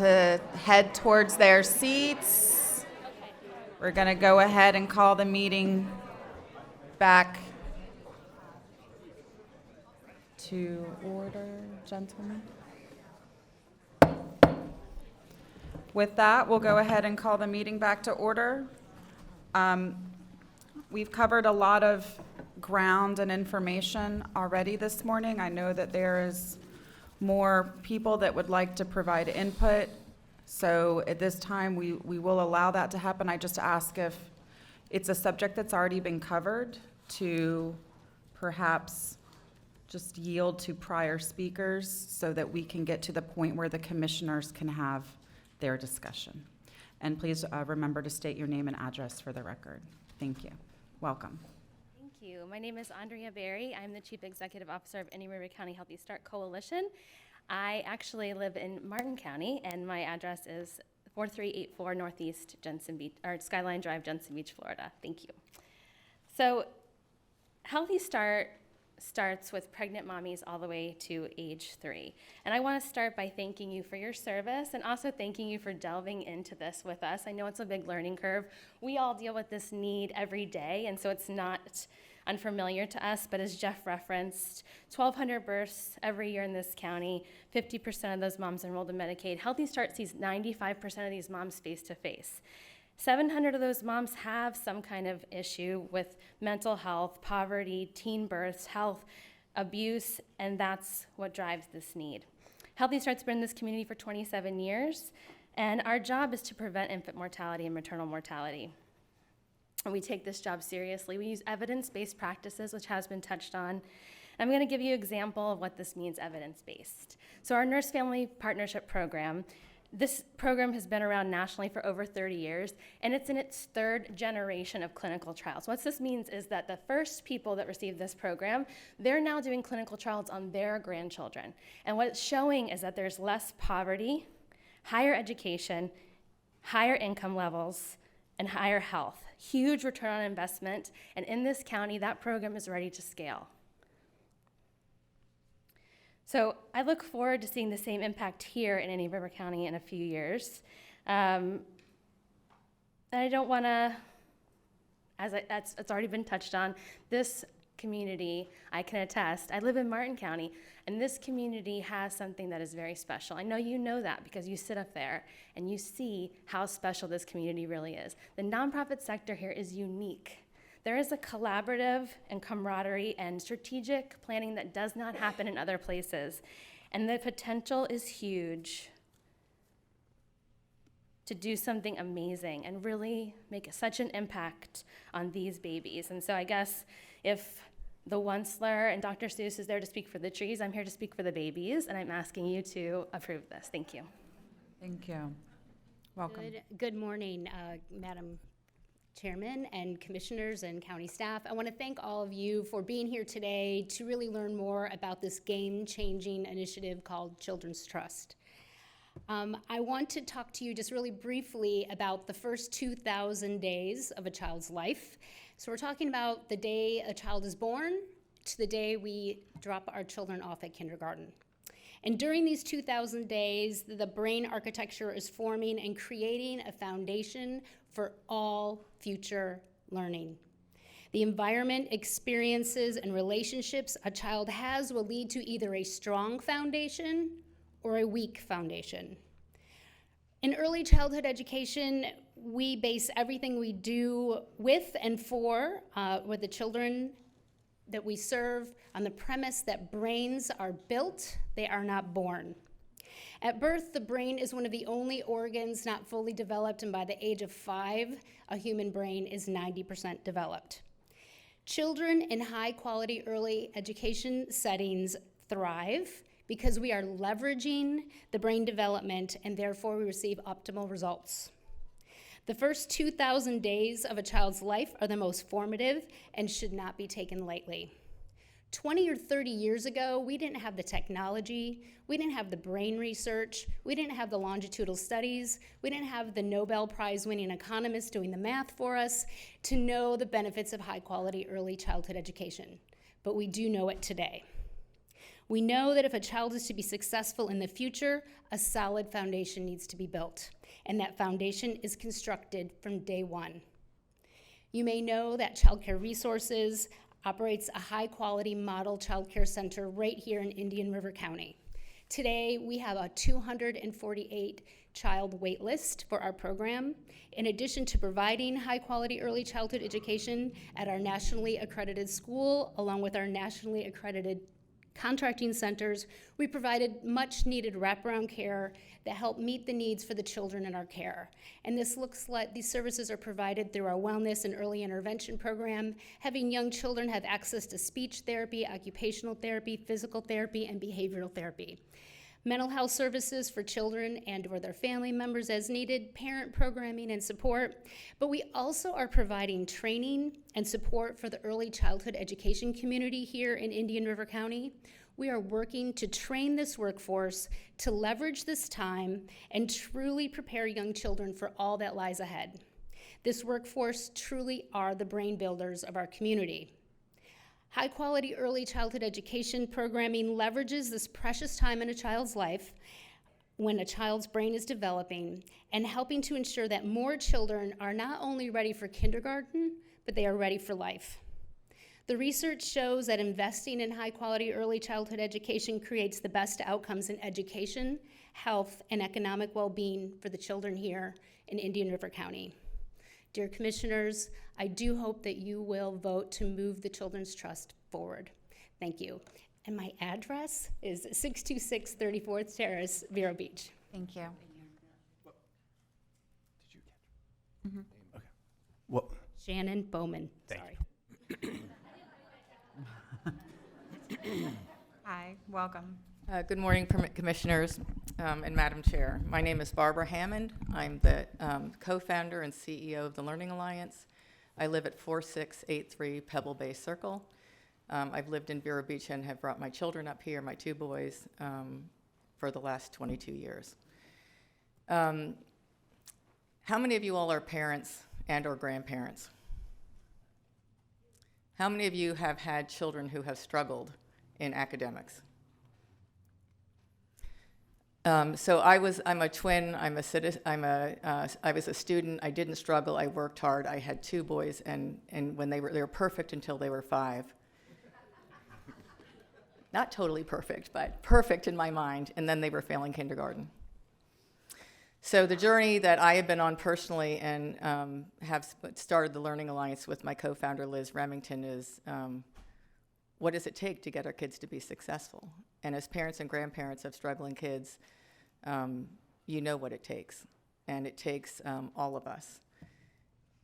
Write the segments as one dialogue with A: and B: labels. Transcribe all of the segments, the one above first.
A: to head towards their seats. We're going to go ahead and call the meeting back to order, gentlemen. With that, we'll go ahead and call the meeting back to order. We've covered a lot of ground and information already this morning. I know that there is more people that would like to provide input. So at this time, we will allow that to happen. I just ask if it's a subject that's already been covered to perhaps just yield to prior speakers so that we can get to the point where the commissioners can have their discussion. And please remember to state your name and address for the record. Thank you. Welcome.
B: Thank you. My name is Andrea Berry. I'm the Chief Executive Officer of Indian River County Healthy Start Coalition. I actually live in Martin County, and my address is 4384 Northeast Jensen Beach, or Skyline Drive, Jensen Beach, Florida. Thank you. So, Healthy Start starts with pregnant mommies all the way to age 3. And I want to start by thanking you for your service and also thanking you for delving into this with us. I know it's a big learning curve. We all deal with this need every day, and so it's not unfamiliar to us, but as Jeff referenced, 1,200 births every year in this county, 50% of those moms enrolled in Medicaid. Healthy Start sees 95% of these moms face to face. 700 of those moms have some kind of issue with mental health, poverty, teen births, health, abuse, and that's what drives this need. Healthy Start's been in this community for 27 years, and our job is to prevent infant mortality and maternal mortality. And we take this job seriously. We use evidence-based practices, which has been touched on. I'm going to give you an example of what this means evidence-based. So our Nurse Family Partnership Program, this program has been around nationally for over 30 years, and it's in its 3rd generation of clinical trials. What this means is that the first people that received this program, they're now doing clinical trials on their grandchildren. And what it's showing is that there's less poverty, higher education, higher income levels, and higher health. Huge return on investment, and in this county, that program is ready to scale. So I look forward to seeing the same impact here in Indian River County in a few years. And I don't want to, it's already been touched on, this community, I can attest, I live in Martin County, and this community has something that is very special. I know you know that because you sit up there and you see how special this community really is. The nonprofit sector here is unique. There is a collaborative and camaraderie and strategic planning that does not happen in other places. And the potential is huge to do something amazing and really make such an impact on these babies. And so I guess if the Onceler and Dr. Seuss is there to speak for the trees, I'm here to speak for the babies, and I'm asking you to approve this. Thank you.
A: Thank you. Welcome.
C: Good morning, Madam Chairman and commissioners and county staff. I want to thank all of you for being here today to really learn more about this game-changing initiative called Children's Trust. I want to talk to you just really briefly about the first 2,000 days of a child's life. So we're talking about the day a child is born to the day we drop our children off at kindergarten. And during these 2,000 days, the brain architecture is forming and creating a foundation for all future learning. The environment, experiences, and relationships a child has will lead to either a strong foundation or a weak foundation. In early childhood education, we base everything we do with and for with the children that we serve on the premise that brains are built, they are not born. At birth, the brain is one of the only organs not fully developed, and by the age of 5, a human brain is 90% developed. Children in high-quality early education settings thrive because we are leveraging the brain development, and therefore we receive optimal results. The first 2,000 days of a child's life are the most formative and should not be taken lightly. 20 or 30 years ago, we didn't have the technology, we didn't have the brain research, we didn't have the longitudinal studies, we didn't have the Nobel Prize-winning economists doing the math for us to know the benefits of high-quality early childhood education. But we do know it today. We know that if a child is to be successful in the future, a solid foundation needs to be built, and that foundation is constructed from day one. You may know that Child Care Resources operates a high-quality model child care center right here in Indian River County. Today, we have a 248 child wait list for our program. In addition to providing high-quality early childhood education at our nationally accredited school, along with our nationally accredited contracting centers, we provided much-needed wraparound care that help meet the needs for the children in our care. And this looks like these services are provided through our wellness and early intervention program, having young children have access to speech therapy, occupational therapy, physical therapy, and behavioral therapy. Mental health services for children and or their family members as needed, parent programming and support, but we also are providing training and support for the early childhood education community here in Indian River County. We are working to train this workforce to leverage this time and truly prepare young children for all that lies ahead. This workforce truly are the brain builders of our community. High-quality early childhood education programming leverages this precious time in a child's life when a child's brain is developing and helping to ensure that more children are not only ready for kindergarten, but they are ready for life. The research shows that investing in high-quality early childhood education creates the best outcomes in education, health, and economic well-being for the children here in Indian River County. Dear Commissioners, I do hope that you will vote to move the Children's Trust forward. Thank you. And my address is 626 34th Terrace, Vero Beach.
A: Thank you.
D: Did you catch her name? Okay. Well,
C: Shannon Bowman.
D: Thank
A: Hi, welcome.
E: Good morning, Commissioners and Madam Chair. My name is Barbara Hammond. I'm the co-founder and CEO of the Learning Alliance. I live at 4683 Pebble Bay Circle. I've lived in Vero Beach and have brought my children up here, my two boys, for the last 22 years. How many of you all are parents and or grandparents? How many of you have had children who have struggled in academics? I'm a twin. I was a student. I didn't struggle. I worked hard. I had two boys, and when they were perfect until they were 5. Not totally perfect, but perfect in my mind. And then they were failing kindergarten. So the journey that I have been on personally and have started the Learning Alliance with my co-founder Liz Remington is what does it take to get our kids to be successful? And as parents and grandparents of struggling kids, you know what it takes. And it takes all of us.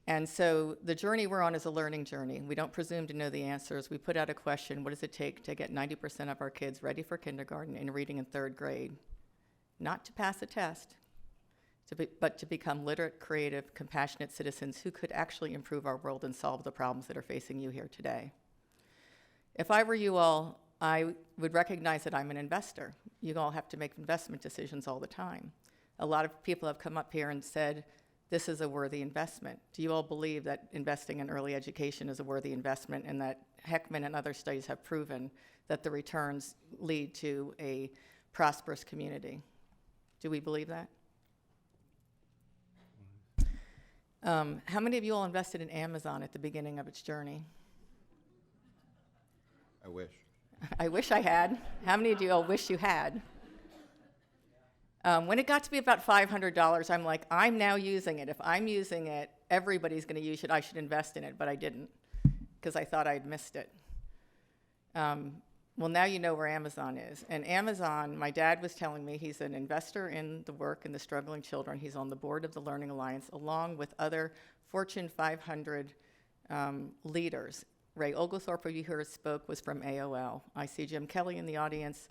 E: And so the journey we're on is a learning journey. We don't presume to know the answers. We put out a question, what does it take to get 90% of our kids ready for kindergarten and reading in 3rd grade? Not to pass a test, but to become literate, creative, compassionate citizens who could actually improve our world and solve the problems that are facing you here today. If I were you all, I would recognize that I'm an investor. You all have to make investment decisions all the time. A lot of people have come up here and said, this is a worthy investment. Do you all believe that investing in early education is a worthy investment and that Heckman and other studies have proven that the returns lead to a prosperous community? Do we believe that? How many of you all invested in Amazon at the beginning of its journey?
F: I wish.
E: I wish I had. How many of you all wish you had? When it got to be about $500, I'm like, I'm now using it. If I'm using it, everybody's going to use it. I should invest in it, but I didn't because I thought I'd missed it. Well, now you know where Amazon is. And Amazon, my dad was telling me, he's an investor in the work and the struggling children. He's on the board of the Learning Alliance, along with other Fortune 500 leaders. Ray Oglethorpe, who you heard spoke, was from AOL. I see Jim Kelly in the audience.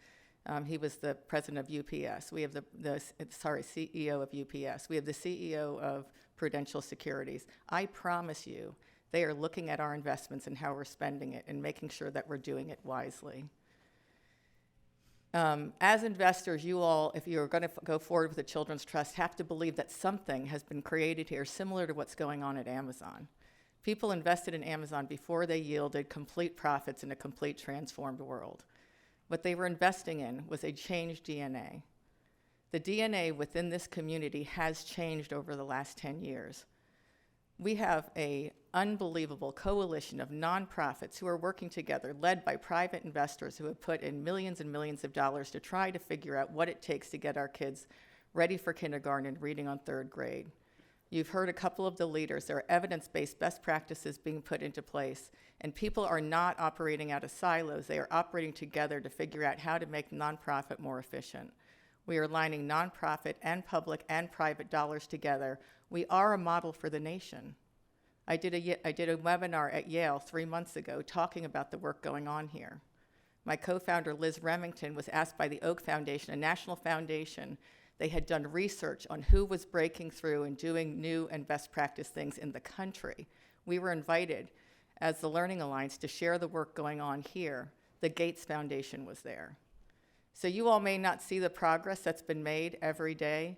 E: He was the president of UPS. We have CEO of UPS. We have the CEO of Prudential Securities. I promise you, they are looking at our investments and how we're spending it and making sure that we're doing it wisely. As investors, you all, if you're going to go forward with the Children's Trust, have to believe that something has been created here similar to what's going on at Amazon. People invested in Amazon before they yielded complete profits in a complete transformed world. What they were investing in was a changed DNA. The DNA within this community has changed over the last 10 years. We have an unbelievable coalition of nonprofits who are working together, led by private investors who have put in millions and millions of dollars to try to figure out what it takes to get our kids ready for kindergarten and reading on 3rd grade. You've heard a couple of the leaders. There are evidence-based best practices being put into place, and people are not operating out of silos. They are operating together to figure out how to make nonprofit more efficient. We are aligning nonprofit and public and private dollars together. We are a model for the nation. I did a webinar at Yale 3 months ago talking about the work going on here. My co-founder, Liz Remington, was asked by the Oak Foundation, a national foundation. They had done research on who was breaking through and doing new and best practice things in the country. We were invited as the Learning Alliance to share the work going on here. The Gates Foundation was there. So you all may not see the progress that's been made every day,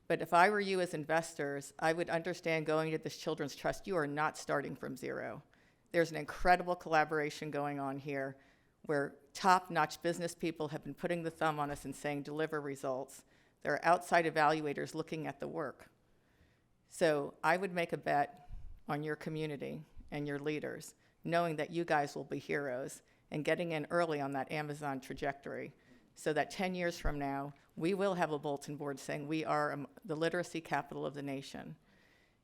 E: but if I were you as investors, I would understand going to this Children's Trust, you are not starting from zero. There's an incredible collaboration going on here where top-notch business people have been putting the thumb on us and saying, deliver results. There are outside evaluators looking at the work. So I would make a bet on your community and your leaders, knowing that you guys will be heroes and getting in early on that Amazon trajectory, so that 10 years from now, we will have a bulletin board saying we are the literacy capital of the nation.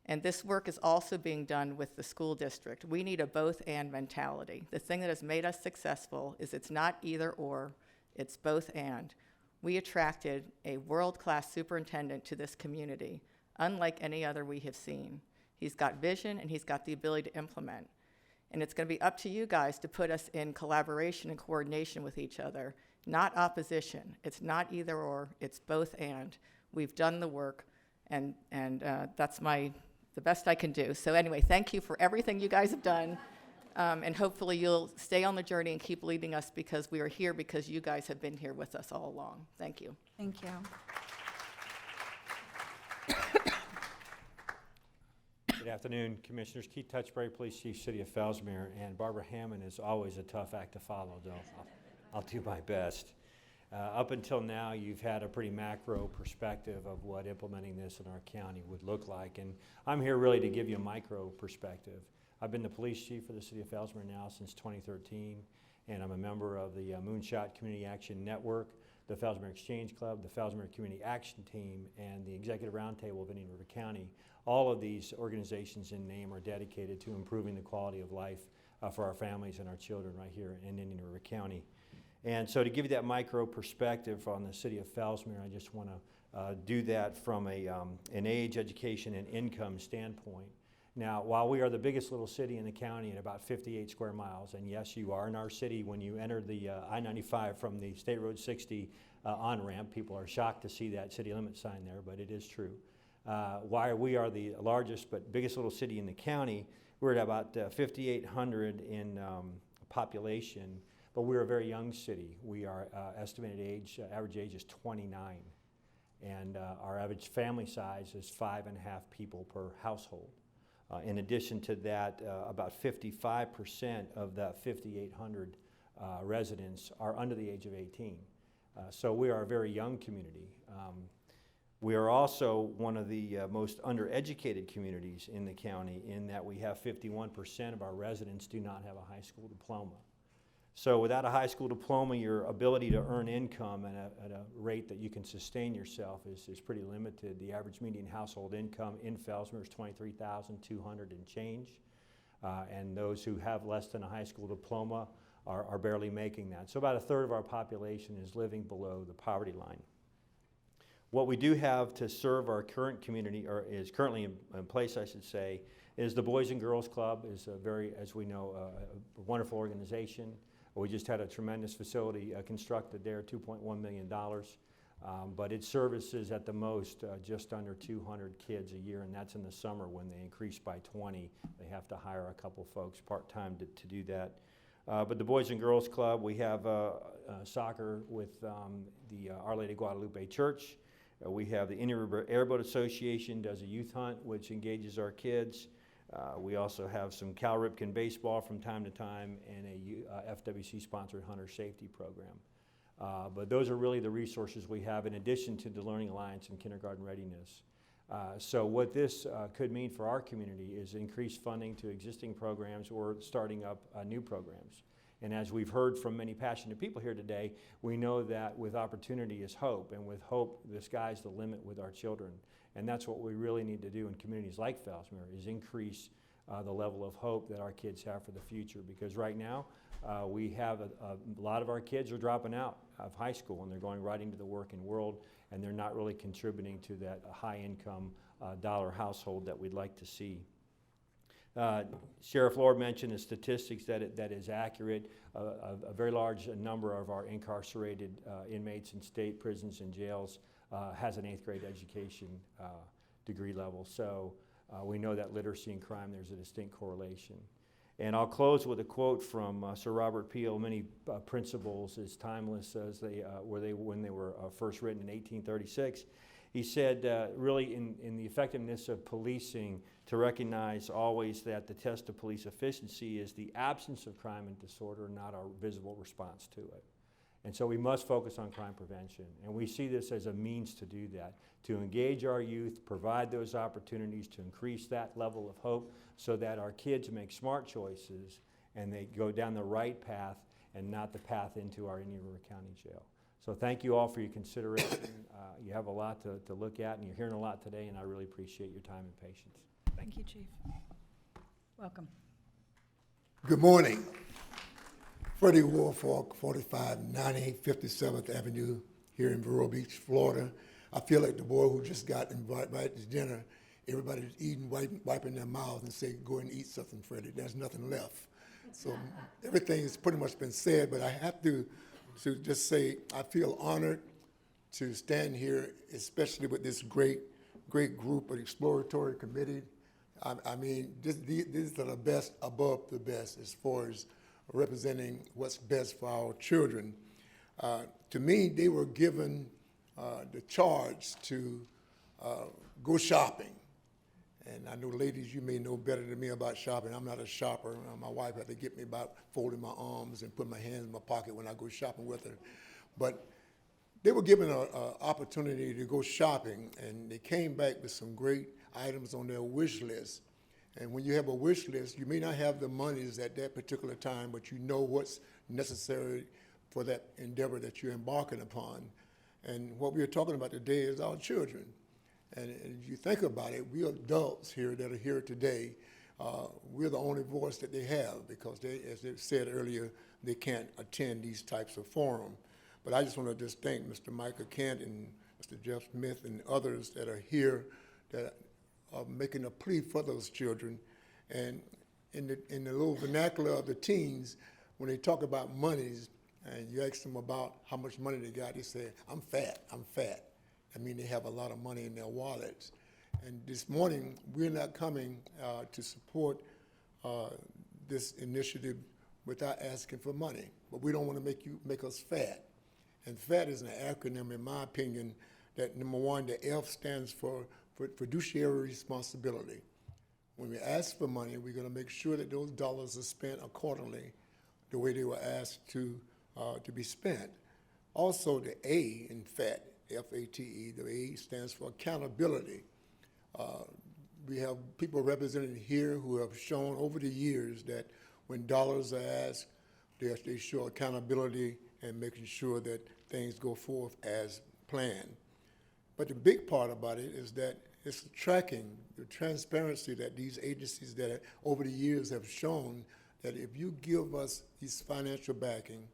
E: And this work is also being done with the school district. We need a both-and mentality. The thing that has made us successful is it's not either or, it's both and. We attracted a world-class superintendent to this community, unlike any other we have seen. He's got vision and he's got the ability to implement. And it's going to be up to you guys to put us in collaboration and coordination with each other, not opposition. It's not either or, it's both and. We've done the work, and that's the best I can do. So anyway, thank you for everything you guys have done, and hopefully you'll stay on the journey and keep leading us, because we are here because you guys have been here with us all along. Thank you.
A: Thank you.
F: Good afternoon, Commissioners. Keith Touchberry, Police Chief, City of Fellsmere, and Barbara Hammond is always a tough act to follow, though. I'll do my best. Up until now, you've had a pretty macro perspective of what implementing this in our county would look like, and I'm here really to give you a micro perspective. I've been the police chief for the City of Fellsmere now since 2013, and I'm a member of the Moonshot Community Action Network, the Fellsmere Exchange Club, the Fellsmere Community Action Team, and the Executive Roundtable of Indian River County. All of these organizations in name are dedicated to improving the quality of life for our families and our children right here in Indian River County. And so to give you that micro perspective on the City of Fellsmere, I just want to do that from an age, education, and income standpoint. Now, while we are the biggest little city in the county at about 58 square miles, and yes, you are in our city when you enter the I-95 from the State Road 60 on-ramp, people are shocked to see that city limit sign there, but it is true. While we are the largest but biggest little city in the county, we're at about 5,800 in population, but we're a very young city. We are estimated average age is 29, and our average family size is 5.5 people per household. In addition to that, about 55% of the 5,800 residents are under the age of 18. So we are a very young community. We are also one of the most undereducated communities in the county, in that we have 51% of our residents do not have a high school diploma. So without a high school diploma, your ability to earn income at a rate that you can sustain yourself is pretty limited. The average median household income in Fellsmere is $23,200 and change. And those who have less than a high school diploma are barely making that. So about a third of our population is living below the poverty line. What we do have to serve our current community, or is currently in place, I should say, is the Boys and Girls Club. Is a very, as we know, a wonderful organization. We just had a tremendous facility constructed there, $2.1 million, but it services at the most just under 200 kids a year, and that's in the summer. When they increase by 20, they have to hire a couple folks part-time to do that. But the Boys and Girls Club, we have soccer with the Our Lady of Guadalupe Church. We have the Indian River Airboat Association does a youth hunt, which engages our kids. We also have some Cal Ripken baseball from time to time, and a FWC-sponsored hunter safety program. But those are really the resources we have in addition to the Learning Alliance and kindergarten readiness. So what this could mean for our community is increased funding to existing programs or starting up new programs. And as we've heard from many passionate people here today, we know that with opportunity is hope, and with hope, the sky's the limit with our children. And that's what we really need to do in communities like Fellsmere, is increase the level of hope that our kids have for the future. Because right now, we have a lot of our kids are dropping out of high school, and they're going right into the working world, and they're not really contributing to that high-income dollar household that we'd like to see. Sheriff Lord mentioned the statistics that is accurate. A very large number of our incarcerated inmates in state prisons and jails has an 8th grade education degree level. So we know that literacy and crime, there's a distinct correlation. And I'll close with a quote from Sir Robert Peel. Many principles as timeless as when they were first written in 1836. He said, really in the effectiveness of policing, to recognize always that the test of police efficiency is the absence of crime and disorder, not our visible response to it. And so we must focus on crime prevention. And we see this as a means to do that, to engage our youth, provide those opportunities to increase that level of hope so that our kids make smart choices and they go down the right path and not the path into our Indian River County Jail. So thank you all for your consideration. You have a lot to look at, and you're hearing a lot today, and I really appreciate your time and patience.
A: Thank you, Chief. Welcome.
G: Good morning. Freddie Woolfolk, 4590 57th Avenue here in Vero Beach, Florida. I feel like the boy who just got invited to dinner. Everybody's eating, wiping their mouths and say, go and eat something, Freddie. There's nothing left. So everything has pretty much been said, but I have to just say I feel honored to stand here, especially with this great group of exploratory committee. I mean, these are the best above the best as far as representing what's best for our children. To me, they were given the charge to go shopping. And I know, ladies, you may know better than me about shopping. I'm not a shopper. My wife had to get me about folding my arms and put my hands in my pocket when I go shopping with her. But they were given an opportunity to go shopping, and they came back with some great items on their wish list. And when you have a wish list, you may not have the monies at that particular time, but you know what's necessary for that endeavor that you're embarking upon. And what we are talking about today is our children. And if you think about it, we adults here that are here today, we're the only voice that they have because they, as they said earlier, they can't attend these types of forums. But I just want to just thank Mr. Michael Kent and Mr. Jeff Smith and others that are here that are making a plea for those children. And in the little vernacular of the teens, when they talk about monies and you ask them about how much money they got, they say, I'm fat, I'm fat. I mean, they have a lot of money in their wallets. And this morning, we're not coming to support this initiative without asking for money. But we don't want to make us fat. And FAT is an acronym, in my opinion, that number one, the F stands for fiduciary responsibility. When we ask for money, we're going to make sure that those dollars are spent accordingly, the way they were asked to be spent. Also, the A in FAT, F-A-T-E, the A stands for accountability. We have people represented here who have shown over the years that when dollars are asked, they show accountability and making sure that things go forth as planned. But the big part about it is that it's the tracking, the transparency that these agencies that over the years have shown that if you give us this financial backing,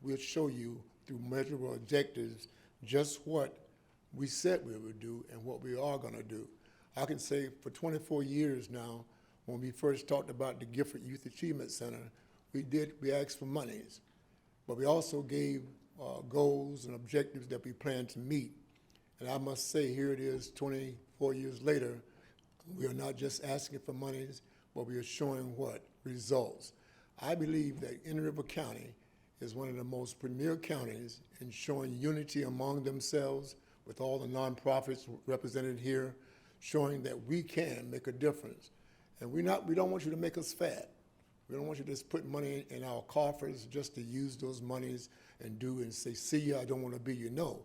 G: we'll show you through measurable objectives just what we said we would do and what we are going to do. I can say for 24 years now, when we first talked about the Gifford Youth Achievement Center, we asked for monies, but we also gave goals and objectives that we plan to meet. And I must say, here it is 24 years later, we are not just asking for monies, but we are showing what? Results. I believe that Indian River County is one of the most premier counties in showing unity among themselves with all the nonprofits represented here, showing that we can make a difference. And we don't want you to make us fat. We don't want you to just put money in our coffers just to use those monies and do and say, see ya, I don't want to be you, no.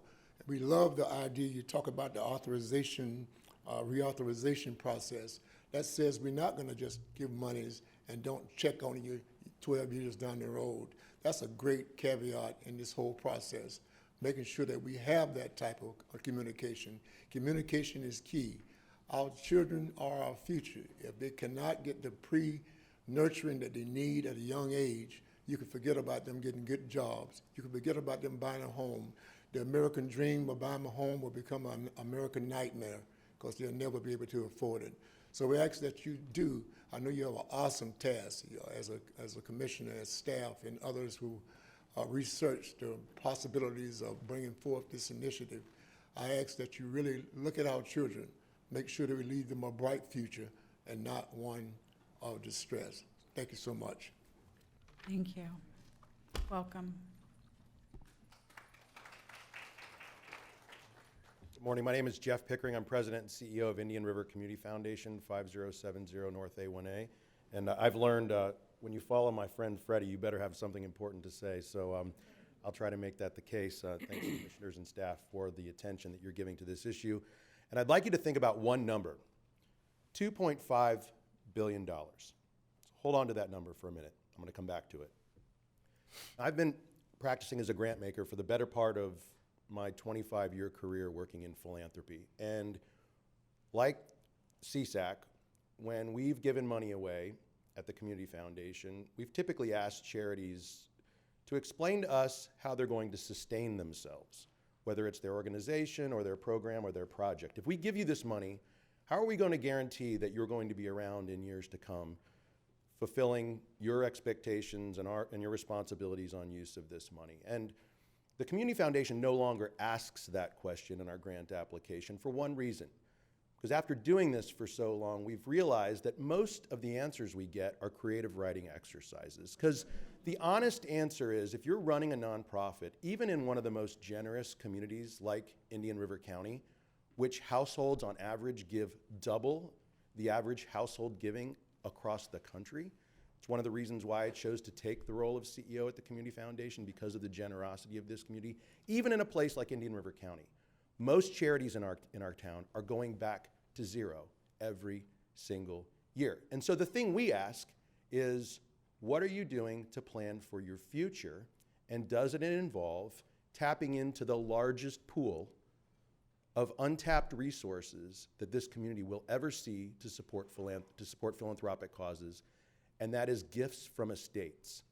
G: We love the idea, you talk about the authorization, reauthorization process. That says we're not going to just give monies and don't check on you 12 years down the road. That's a great caveat in this whole process, making sure that we have that type of communication. Communication is key. Our children are our future. If they cannot get the pre-nurturing that they need at a young age, you can forget about them getting good jobs. You can forget about them buying a home. The American dream of buying a home will become an American nightmare because they'll never be able to afford it. So we ask that you do. I know you have an awesome task, you know, as a commissioner, as staff, and others who research the possibilities of bringing forth this initiative. I ask that you really look at our children, make sure that we leave them a bright future and not one of distress. Thank you so much.
A: Thank you. Welcome.
D: Good morning. My name is Jeff Pickering. I'm president and CEO of Indian River Community Foundation, 5070 North A1A. And I've learned when you follow my friend Freddie, you better have something important to say. So I'll try to make that the case. Thanks, commissioners and staff, for the attention that you're giving to this issue. And I'd like you to think about one number, $2.5 billion. So hold on to that number for a minute. I'm going to come back to it. I've been practicing as a grant maker for the better part of my 25-year career working in philanthropy. And like CSAC, when we've given money away at the Community Foundation, we've typically asked charities to explain to us how they're going to sustain themselves, whether it's their organization or their program or their project. If we give you this money, how are we going to guarantee that you're going to be around in years to come, fulfilling your expectations and your responsibilities on use of this money? And the Community Foundation no longer asks that question in our grant application for one reason. Because after doing this for so long, we've realized that most of the answers we get are creative writing exercises. Because the honest answer is, if you're running a nonprofit, even in one of the most generous communities like Indian River County, which households on average give double the average household giving across the country, it's one of the reasons why I chose to take the role of CEO at the Community Foundation, because of the generosity of this community. Even in a place like Indian River County, most charities in our town are going back to zero every single year. And so the thing we ask is, what are you doing to plan for your future? And does it involve tapping into the largest pool of untapped resources that this community will ever see to support philanthropic causes? And that is gifts from estates.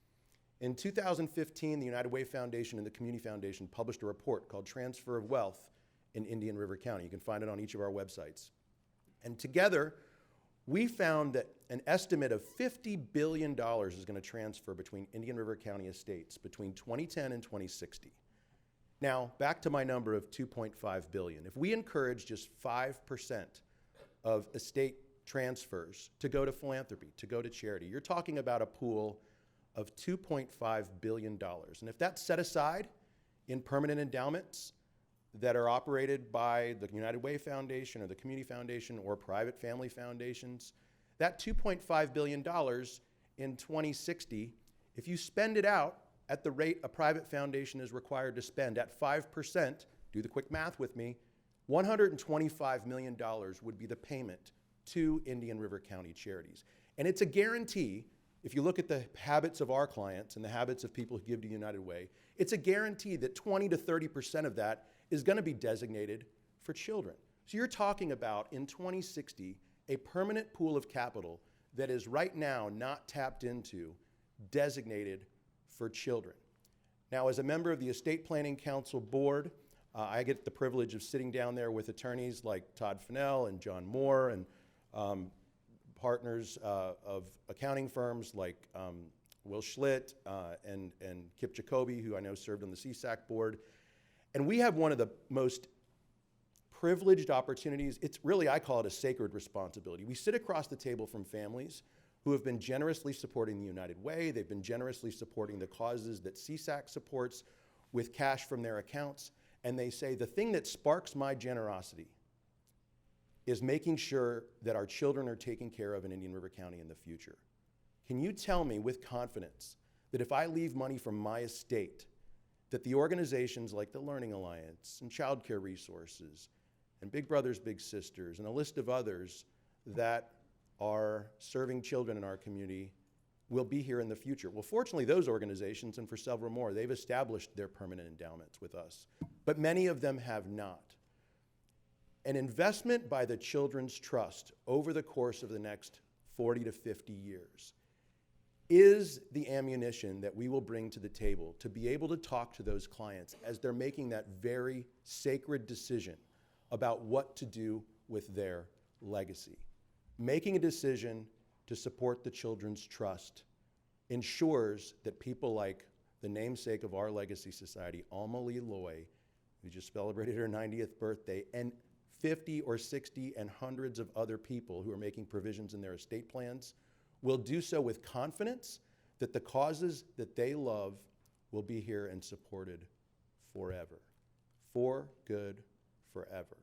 D: In 2015, the United Way Foundation and the Community Foundation published a report called Transfer of Wealth in Indian River County. You can find it on each of our websites. And together, we found that an estimate of $50 billion is going to transfer between Indian River County estates between 2010 and 2060. Now, back to my number of $2.5 billion. If we encourage just 5% of estate transfers to go to philanthropy, to go to charity, you're talking about a pool of $2.5 billion. And if that's set aside in permanent endowments that are operated by the United Way Foundation or the Community Foundation or private family foundations, that $2.5 billion in 2060, if you spend it out at the rate a private foundation is required to spend at 5%, do the quick math with me, $125 million would be the payment to Indian River County charities. And it's a guarantee, if you look at the habits of our clients and the habits of people who give to United Way, it's a guarantee that 20 to 30% of that is going to be designated for children. So you're talking about, in 2060, a permanent pool of capital that is right now not tapped into, designated for children. Now, as a member of the Estate Planning Council board, I get the privilege of sitting down there with attorneys like Todd Fennell and John Moore, and partners of accounting firms like Will Schlitt and Kip Jacoby, who I know served on the CSAC board. And we have one of the most privileged opportunities. It's really, I call it a sacred responsibility. We sit across the table from families who have been generously supporting the United Way. They've been generously supporting the causes that CSAC supports with cash from their accounts. And they say, the thing that sparks my generosity is making sure that our children are taken care of in Indian River County in the future. Can you tell me with confidence that if I leave money from my estate, that the organizations like the Learning Alliance and Child Care Resources and Big Brothers Big Sisters and a list of others that are serving children in our community will be here in the future. Well, fortunately, those organizations, and for several more, they've established their permanent endowments with us, but many of them have not. An investment by the Children's Trust over the course of the next 40 to 50 years is the ammunition that we will bring to the table to be able to talk to those clients as they're making that very sacred decision about what to do with their legacy. Making a decision to support the Children's Trust ensures that people like the namesake of our Legacy Society, Alma Lee Loy, who just celebrated her 90th birthday, and 50 or 60 and hundreds of other people who are making provisions in their estate plans will do so with confidence that the causes that they love will be here and supported forever. For good, forever.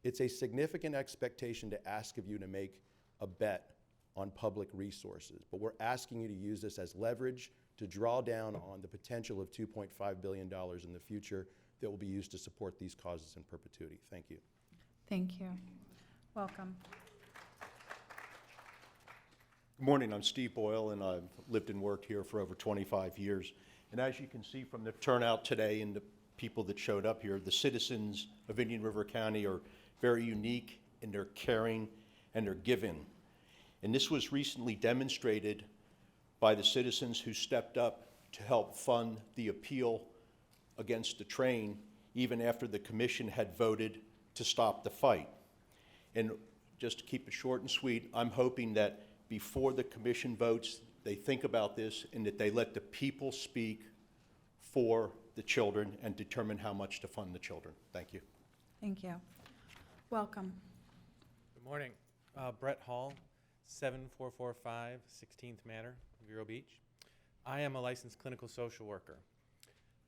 D: It's a significant expectation to ask of you to make a bet on public resources, but we're asking you to use this as leverage to draw down on the potential of $2.5 billion in the future that will be used to support these causes in perpetuity. Thank you.
A: Thank you. Welcome.
H: Good morning, I'm Steve Boyle, and I've lived and worked here for over 25 years. And as you can see from the turnout today and the people that showed up here, the citizens of Indian River County are very unique in their caring and their giving. And this was recently demonstrated by the citizens who stepped up to help fund the appeal against the train, even after the commission had voted to stop the fight. And just to keep it short and sweet, I'm hoping that before the commission votes, they think about this and that they let the people speak for the children and determine how much to fund the children. Thank you.
A: Thank you. Welcome.
I: Good morning. Brett Hall, 7445 16th Manor, Vero Beach. I am a licensed clinical social worker.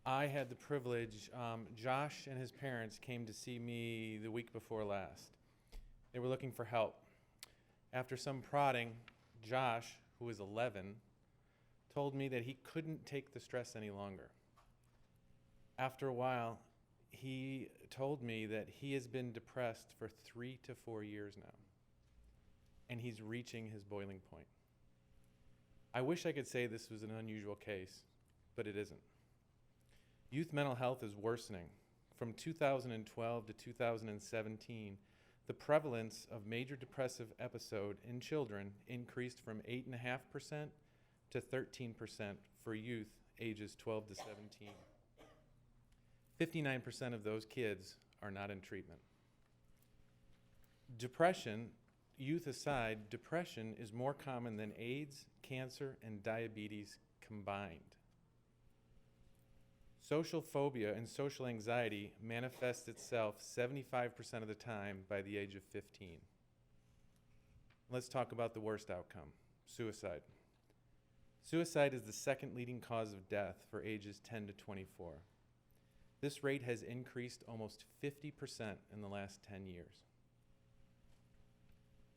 I: I had the privilege, Josh and his parents came to see me the week before last. They were looking for help. After some prodding, Josh, who is 11, told me that he couldn't take the stress any longer. After a while, he told me that he has been depressed for 3 to 4 years now, and he's reaching his boiling point. I wish I could say this was an unusual case, but it isn't. Youth mental health is worsening. From 2012 to 2017, the prevalence of major depressive episode in children increased from 8.5% to 13% for youth ages 12 to 17. 59% of those kids are not in treatment. Depression, youth aside, depression is more common than AIDS, cancer, and diabetes combined. Social phobia and social anxiety manifests itself 75% of the time by the age of 15. Let's talk about the worst outcome, suicide. Suicide is the second leading cause of death for ages 10 to 24. This rate has increased almost 50% in the last 10 years.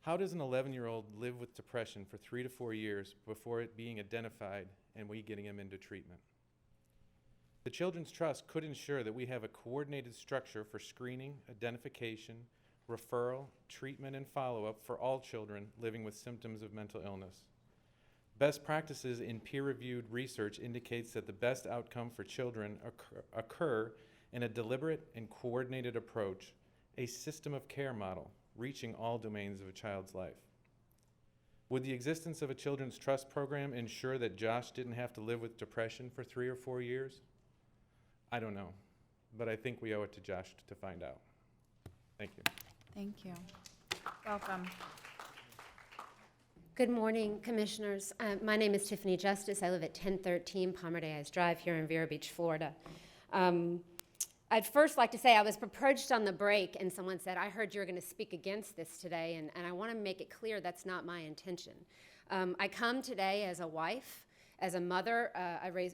I: How does an 11-year-old live with depression for 3 to 4 years before it being identified and we getting him into treatment? The Children's Trust could ensure that we have a coordinated structure for screening, identification, referral, treatment, and follow-up for all children living with symptoms of mental illness. Best practices in peer-reviewed research indicates that the best outcome for children occur in a deliberate and coordinated approach, a system of care model, reaching all domains of a child's life. Would the existence of a Children's Trust program ensure that Josh didn't have to live with depression for 3 or 4 years? I don't know, but I think we owe it to Josh to find out. Thank you.
A: Thank you. Welcome.
J: Good morning, Commissioners. My name is Tiffany Justice. I live at 1013 Palmer-Diaz Drive here in Vero Beach, Florida. I'd first like to say I was approached on the break and someone said, I heard you were going to speak against this today, and I want to make it clear that's not my intention. I come today as a wife, as a mother.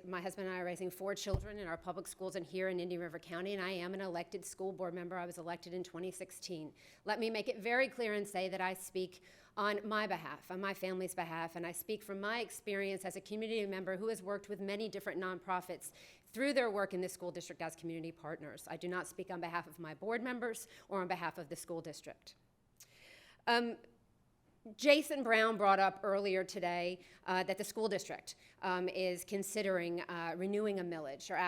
J: My husband and I are raising 4 children in our public schools and here in Indian River County, and I am an elected school board member. I was elected in 2016. Let me make it very clear and say that I speak on my behalf, on my family's behalf, and I speak from my experience as a community member who has worked with many different nonprofits through their work in the school district as community partners. I do not speak on behalf of my board members or on behalf of the school district. Jason Brown brought up earlier today that the school district is considering renewing a millage or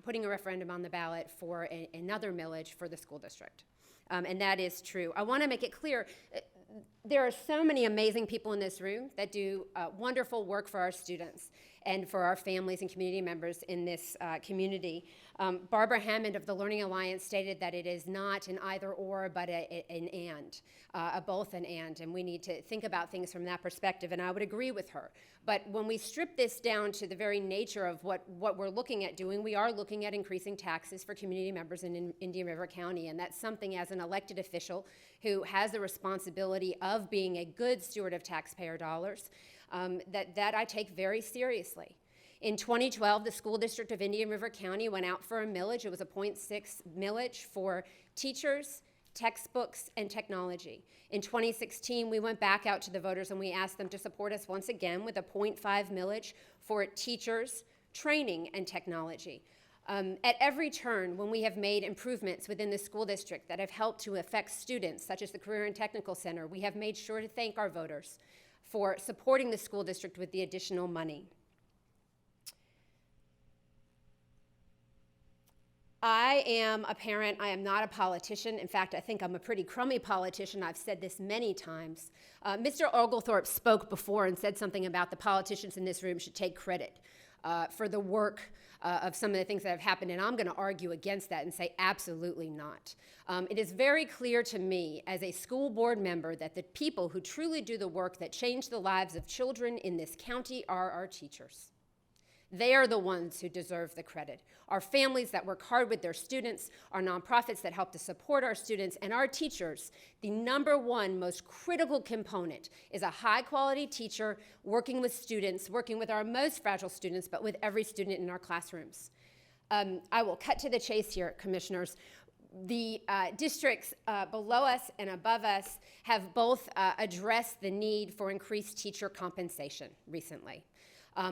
J: putting a referendum on the ballot for another millage for the school district. And that is true. I want to make it clear, there are so many amazing people in this room that do wonderful work for our students and for our families and community members in this community. Barbara Hammond of the Learning Alliance stated that it is not an either or, but an and, a both and we need to think about things from that perspective, and I would agree with her. But when we strip this down to the very nature of what we're looking at doing, we are looking at increasing taxes for community members in Indian River County, and that's something as an elected official who has the responsibility of being a good steward of taxpayer dollars, that I take very seriously. In 2012, the school district of Indian River County went out for a millage. It was a 0.6 millage for teachers, textbooks, and technology. In 2016, we went back out to the voters and we asked them to support us once again with a 0.5 millage for teachers, training, and technology. At every turn, when we have made improvements within the school district that have helped to affect students, such as the Career and Technical Center, we have made sure to thank our voters for supporting the school district with the additional money. I am a parent. I am not a politician. In fact, I think I'm a pretty crummy politician. I've said this many times. Mr. Oglethorpe spoke before and said something about the politicians in this room should take credit for the work of some of the things that have happened, and I'm going to argue against that and say absolutely not. It is very clear to me as a school board member that the people who truly do the work that change the lives of children in this county are our teachers. They are the ones who deserve the credit. Our families that work hard with their students, our nonprofits that help to support our students, and our teachers, the number one most critical component is a high-quality teacher working with students, working with our most fragile students, but with every student in our classrooms. I will cut to the chase here, commissioners. The districts below us and above us have both addressed the need for increased teacher compensation recently.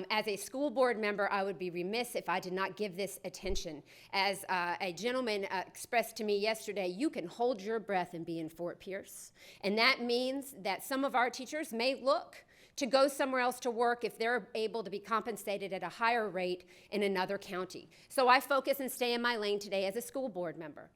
J: As a school board member, I would be remiss if I did not give this attention. As a gentleman expressed to me yesterday, you can hold your breath and be in Fort Pierce. And that means that some of our teachers may look to go somewhere else to work if they're able to be compensated at a higher rate in another county. So I focus and stay in my lane today as a school board member.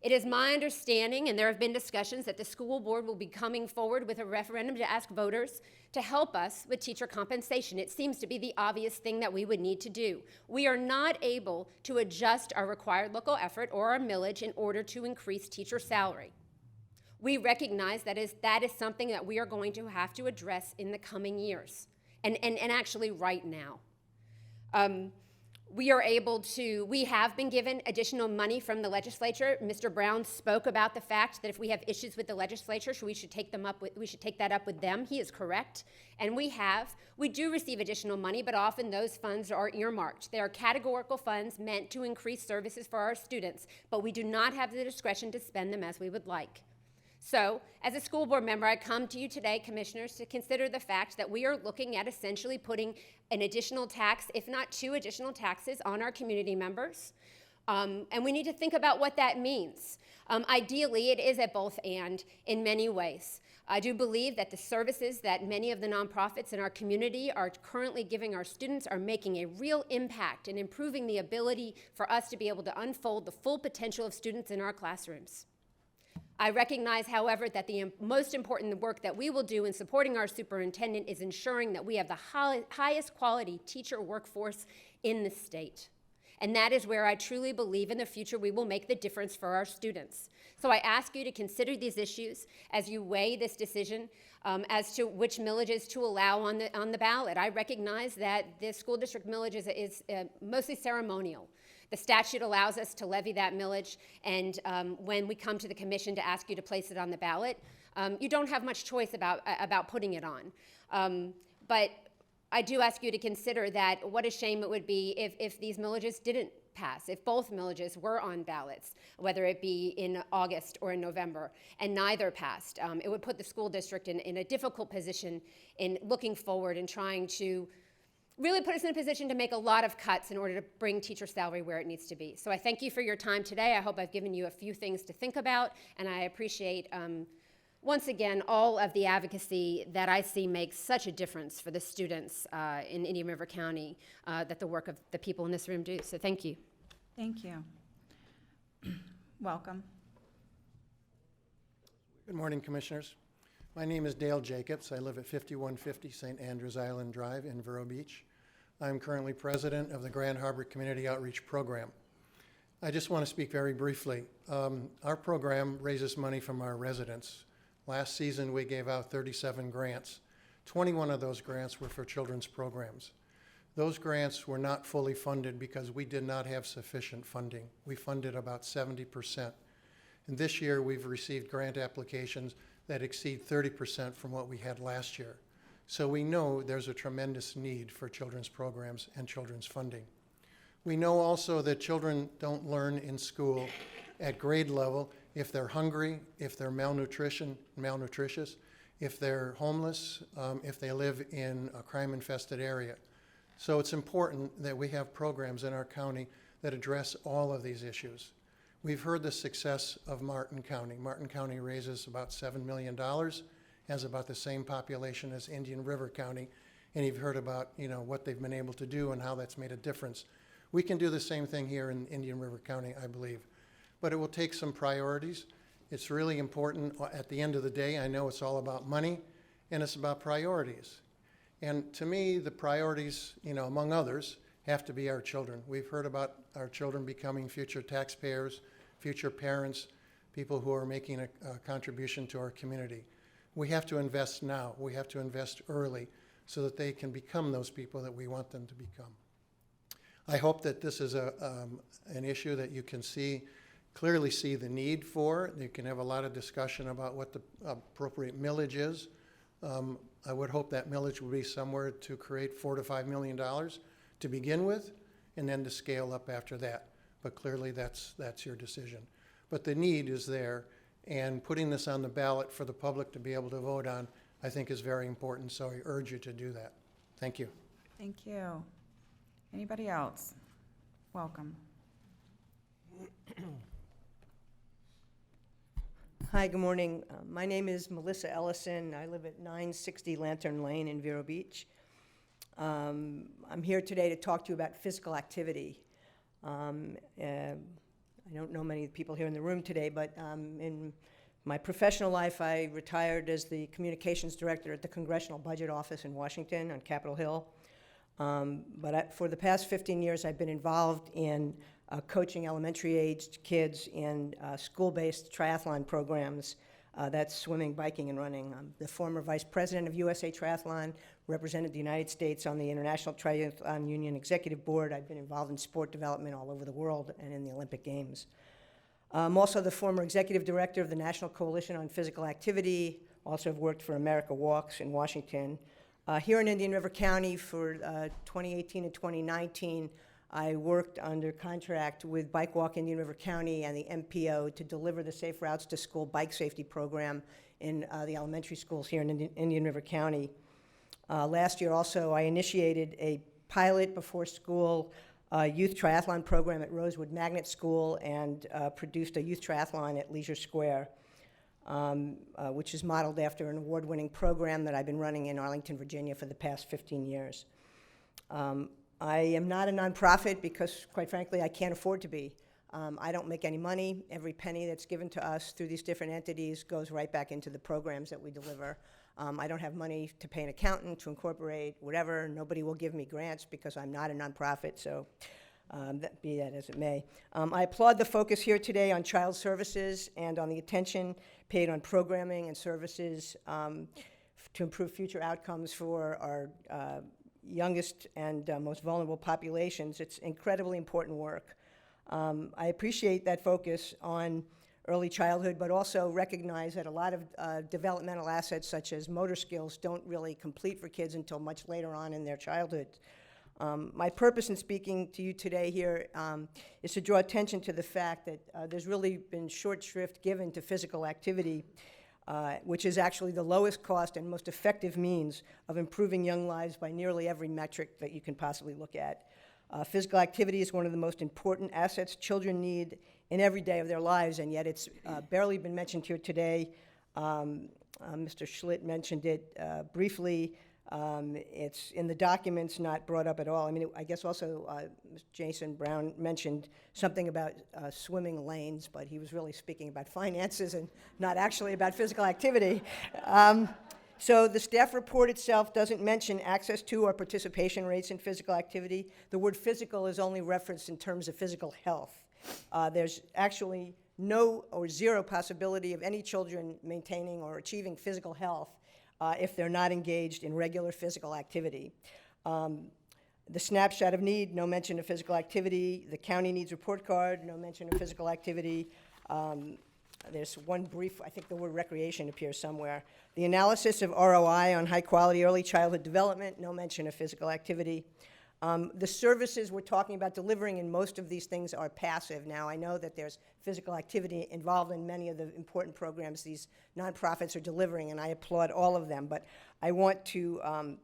J: It is my understanding, and there have been discussions, that the school board will be coming forward with a referendum to ask voters to help us with teacher compensation. It seems to be the obvious thing that we would need to do. We are not able to adjust our required local effort or our millage in order to increase teacher salary. We recognize that is something that we are going to have to address in the coming years, and actually right now. We have been given additional money from the legislature. Mr. Brown spoke about the fact that if we have issues with the legislature, we should take that up with them. He is correct. And we do receive additional money, but often those funds are earmarked. They are categorical funds meant to increase services for our students, but we do not have the discretion to spend them as we would like. So, as a school board member, I come to you today, commissioners, to consider the fact that we are looking at essentially putting an additional tax, if not 2 additional taxes, on our community members. And we need to think about what that means. Ideally, it is a both and in many ways. I do believe that the services that many of the nonprofits in our community are currently giving our students are making a real impact in improving the ability for us to be able to unfold the full potential of students in our classrooms. I recognize, however, that the most important work that we will do in supporting our superintendent is ensuring that we have the highest quality teacher workforce in the state. And that is where I truly believe in the future we will make the difference for our students. So I ask you to consider these issues as you weigh this decision as to which millages to allow on the ballot. I recognize that the school district millage is mostly ceremonial. The statute allows us to levy that millage, and when we come to the commission to ask you to place it on the ballot, you don't have much choice about putting it on. But I do ask you to consider that what a shame it would be if these millages didn't pass, if both millages were on ballots, whether it be in August or in November, and neither passed. It would put the school district in a difficult position in looking forward and trying to really put us in a position to make a lot of cuts in order to bring teacher salary where it needs to be. So I thank you for your time today. I hope I've given you a few things to think about, and I appreciate, once again, all of the advocacy that I see makes such a difference for the students in Indian River County that the work of the people in this room do. So thank you.
A: Thank you. Welcome.
K: Good morning, Commissioners. My name is Dale Jacobs. I live at 5150 St. Andrews Island Drive in Vero Beach. I'm currently president of the Grand Harbor Community Outreach Program. I just want to speak very briefly. Our program raises money from our residents. Last season, we gave out 37 grants. 21 of those grants were for children's programs. Those grants were not fully funded because we did not have sufficient funding. We funded about 70%. And this year, we've received grant applications that exceed 30% from what we had last year. So we know there's a tremendous need for children's programs and children's funding. We know also that children don't learn in school at grade level if they're hungry, if they're malnutritious, if they're homeless, if they live in a crime-infested area. So it's important that we have programs in our county that address all of these issues. We've heard the success of Martin County. Martin County raises about $7 million, has about the same population as Indian River County, and you've heard about what they've been able to do and how that's made a difference. We can do the same thing here in Indian River County, I believe. But it will take some priorities. It's really important at the end of the day. I know it's all about money, and it's about priorities. And to me, the priorities, among others, have to be our children. We've heard about our children becoming future taxpayers, future parents, people who are making a contribution to our community. We have to invest now. We have to invest early so that they can become those people that we want them to become. I hope that this is an issue that you can clearly see the need for. You can have a lot of discussion about what the appropriate millage is. I would hope that millage would be somewhere to create $4 to $5 million to begin with, and then to scale up after that. But clearly that's your decision. But the need is there, and putting this on the ballot for the public to be able to vote on, I think is very important, so I urge you to do that. Thank you.
A: Thank you. Anybody else? Welcome.
L: Hi, good morning. My name is Melissa Ellison. I live at 960 Lantern Lane in Vero Beach. I'm here today to talk to you about physical activity. I don't know many people here in the room today, but in my professional life, I retired as the communications director at the Congressional Budget Office in Washington on Capitol Hill. For the past 15 years, I've been involved in coaching elementary-aged kids in school-based triathlon programs. That's swimming, biking, and running. I'm the former vice president of USA Triathlon, represented the United States on the International Triathlon Union Executive Board. I've been involved in sport development all over the world and in the Olympic Games. I'm also the former executive director of the National Coalition on Physical Activity. Also have worked for America Walks in Washington. Here in Indian River County for 2018 and 2019, I worked under contract with Bike Walk Indian River County and the MPO to deliver the Safe Routes to School bike safety program in the elementary schools here in Indian River County. Last year also, I initiated a pilot before school youth triathlon program at Rosewood Magnet School and produced a youth triathlon at Leisure Square, which is modeled after an award-winning program that I've been running in Arlington, Virginia for the past 15 years. I am not a nonprofit because, quite frankly, I can't afford to be. I don't make any money. Every penny that's given to us through these different entities goes right back into the programs that we deliver. I don't have money to pay an accountant, to incorporate, whatever. Nobody will give me grants because I'm not a nonprofit, so be that as it may. I applaud the focus here today on child services and on the attention paid on programming and services to improve future outcomes for our youngest and most vulnerable populations. It's incredibly important work. I appreciate that focus on early childhood, but also recognize that a lot of developmental assets such as motor skills don't really complete for kids until much later on in their childhood. My purpose in speaking to you today here is to draw attention to the fact that there's really been short shrift given to physical activity which is actually the lowest cost and most effective means of improving young lives by nearly every metric that you can possibly look at. Physical activity is one of the most important assets children need in every day of their lives, and yet it's barely been mentioned here today. Mr. Schlitt mentioned it briefly. It's in the documents, not brought up at all. I mean, I guess also Jason Brown mentioned something about swimming lanes, but he was really speaking about finances and not actually about physical activity. So the staff report itself doesn't mention access to or participation rates in physical activity. The word physical is only referenced in terms of physical health. There's actually no or zero possibility of any children maintaining or achieving physical health if they're not engaged in regular physical activity. The snapshot of need, no mention of physical activity. The county needs report card, no mention of physical activity. There's one brief, I think the word recreation appears somewhere. The analysis of ROI on high-quality early childhood development, no mention of physical activity. The services we're talking about delivering in most of these things are passive. Now, I know that there's physical activity involved in many of the important programs these nonprofits are delivering, and I applaud all of them. But I want to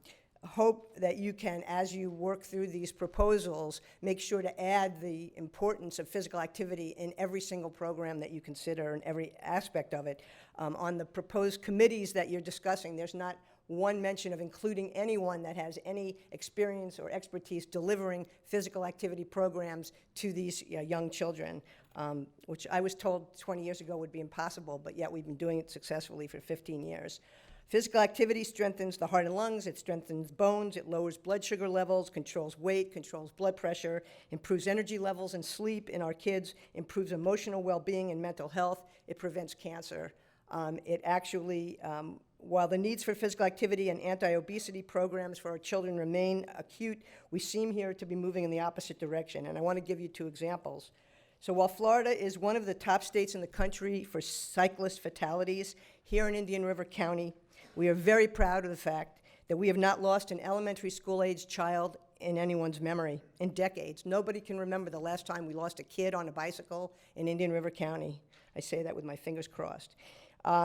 L: hope that you can, as you work through these proposals, make sure to add the importance of physical activity in every single program that you consider and every aspect of it. On the proposed committees that you're discussing, there's not one mention of including anyone that has any experience or expertise delivering physical activity programs to these young children, which I was told 20 years ago would be impossible, but yet we've been doing it successfully for 15 years. Physical activity strengthens the heart and lungs, it strengthens bones, it lowers blood sugar levels, controls weight, controls blood pressure, improves energy levels and sleep in our kids, improves emotional well-being and mental health, it prevents cancer. It actually, while the needs for physical activity and anti-obesity programs for our children remain acute, we seem here to be moving in the opposite direction, and I want to give you two examples. So while Florida is one of the top states in the country for cyclist fatalities, here in Indian River County, we are very proud of the fact that we have not lost an elementary school-aged child in anyone's memory in decades. Nobody can remember the last time we lost a kid on a bicycle in Indian River County. I say that with my fingers crossed.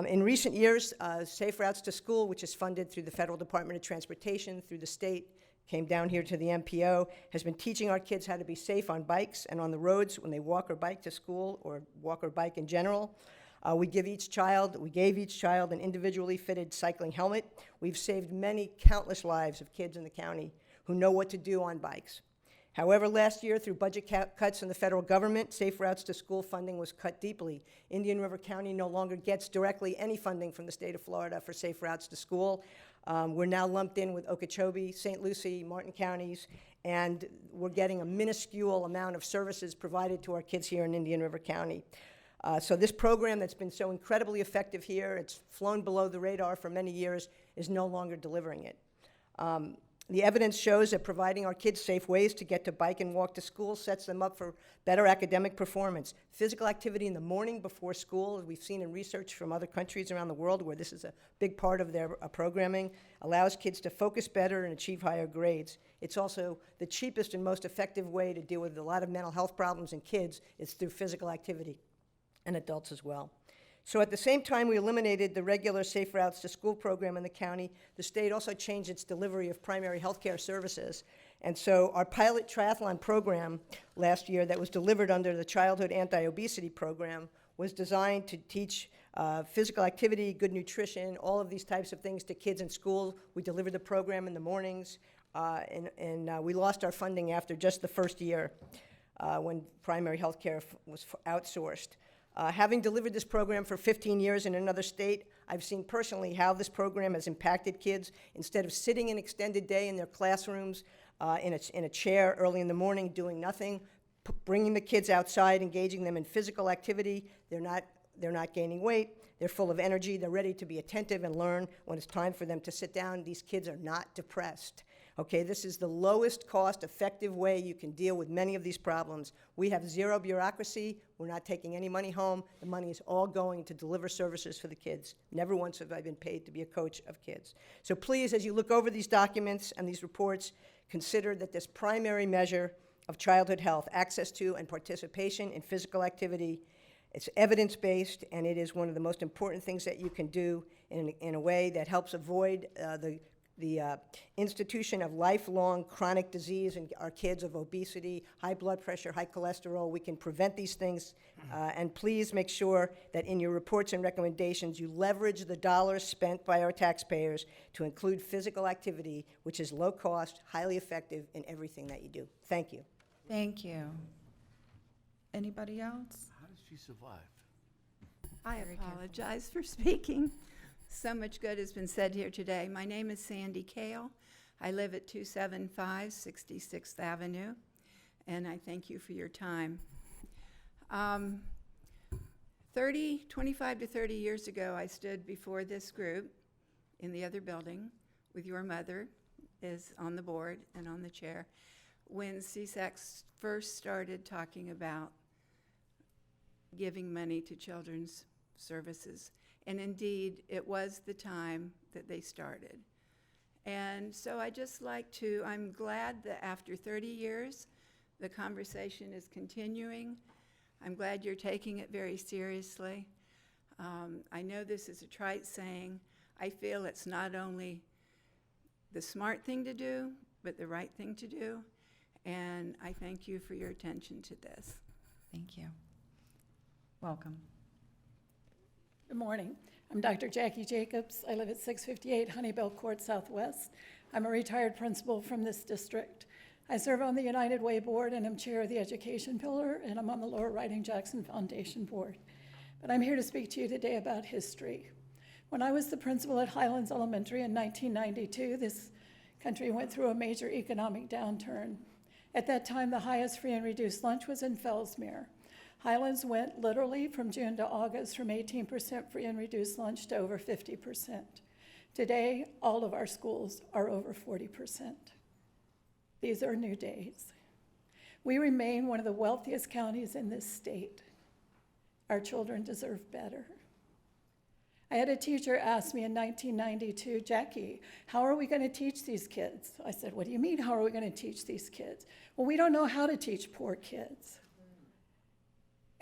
L: In recent years, Safe Routes to School, which is funded through the Federal Department of Transportation, through the state, came down here to the MPO, has been teaching our kids how to be safe on bikes and on the roads when they walk or bike to school or walk or bike in general. We gave each child an individually fitted cycling helmet. We've saved many countless lives of kids in the county who know what to do on bikes. However, last year, through budget cuts in the federal government, Safe Routes to School funding was cut deeply. Indian River County no longer gets directly any funding from the state of Florida for Safe Routes to School. We're now lumped in with Okeechobee, St. Lucie, Martin counties, and we're getting a minuscule amount of services provided to our kids here in Indian River County. So this program that's been so incredibly effective here, it's flown below the radar for many years, is no longer delivering it. The evidence shows that providing our kids safe ways to get to bike and walk to school sets them up for better academic performance. Physical activity in the morning before school, as we've seen in research from other countries around the world where this is a big part of their programming, allows kids to focus better and achieve higher grades. It's also the cheapest and most effective way to deal with a lot of mental health problems in kids is through physical activity, and adults as well. So at the same time we eliminated the regular Safe Routes to School program in the county, the state also changed its delivery of primary health care services. And so our pilot triathlon program last year that was delivered under the Childhood Anti-Obesity Program was designed to teach physical activity, good nutrition, all of these types of things to kids in school. We delivered the program in the mornings, and we lost our funding after just the first year when primary health care was outsourced. Having delivered this program for 15 years in another state, I've seen personally how this program has impacted kids. Instead of sitting an extended day in their classrooms in a chair early in the morning doing nothing, bringing the kids outside, engaging them in physical activity, they're not gaining weight, they're full of energy, they're ready to be attentive and learn. When it's time for them to sit down, these kids are not depressed. Okay, this is the lowest cost, effective way you can deal with many of these problems. We have zero bureaucracy. We're not taking any money home. The money is all going to deliver services for the kids. Never once have I been paid to be a coach of kids. So please, as you look over these documents and these reports, consider that this primary measure of childhood health, access to and participation in physical activity, It's evidence-based, and it is one of the most important things that you can do in a way that helps avoid the institution of lifelong chronic disease in our kids of obesity, high blood pressure, high cholesterol. We can prevent these things, and please make sure that in your reports and recommendations, you leverage the dollars spent by our taxpayers to include physical activity, which is low cost, highly effective in everything that you do. Thank you.
A: Thank you. Anybody else?
M: How does she survive?
N: I apologize for speaking. So much good has been said here today. My name is Sandy Kale. I live at 275 66th Avenue, and I thank you for your time. 25 to 30 years ago, I stood before this group in the other building with your mother is on the board and on the chair when CSAC first started talking about giving money to children's services. And indeed, it was the time that they started. And so I'm glad that after 30 years, the conversation is continuing. I'm glad you're taking it very seriously. I know this is a trite saying. I feel it's not only the smart thing to do, but the right thing to do. And I thank you for your attention to this.
A: Thank you. Welcome.
O: Good morning. I'm Dr. Jackie Jacobs. I live at 658 Honeybell Court Southwest. I'm a retired principal from this district. I serve on the United Way Board and am chair of the Education Pillar, and I'm on the Lower Riding Jackson Foundation Board. But I'm here to speak to you today about history. When I was the principal at Highlands Elementary in 1992, this country went through a major economic downturn. At that time, the highest free and reduced lunch was in Fellsmere. Highlands went literally from June to August from 18% free and reduced lunch to over 50%. Today, all of our schools are over 40%. These are new days. We remain one of the wealthiest counties in this state. Our children deserve better. I had a teacher ask me in 1992, Jackie, how are we going to teach these kids? I said, what do you mean, how are we going to teach these kids? Well, we don't know how to teach poor kids.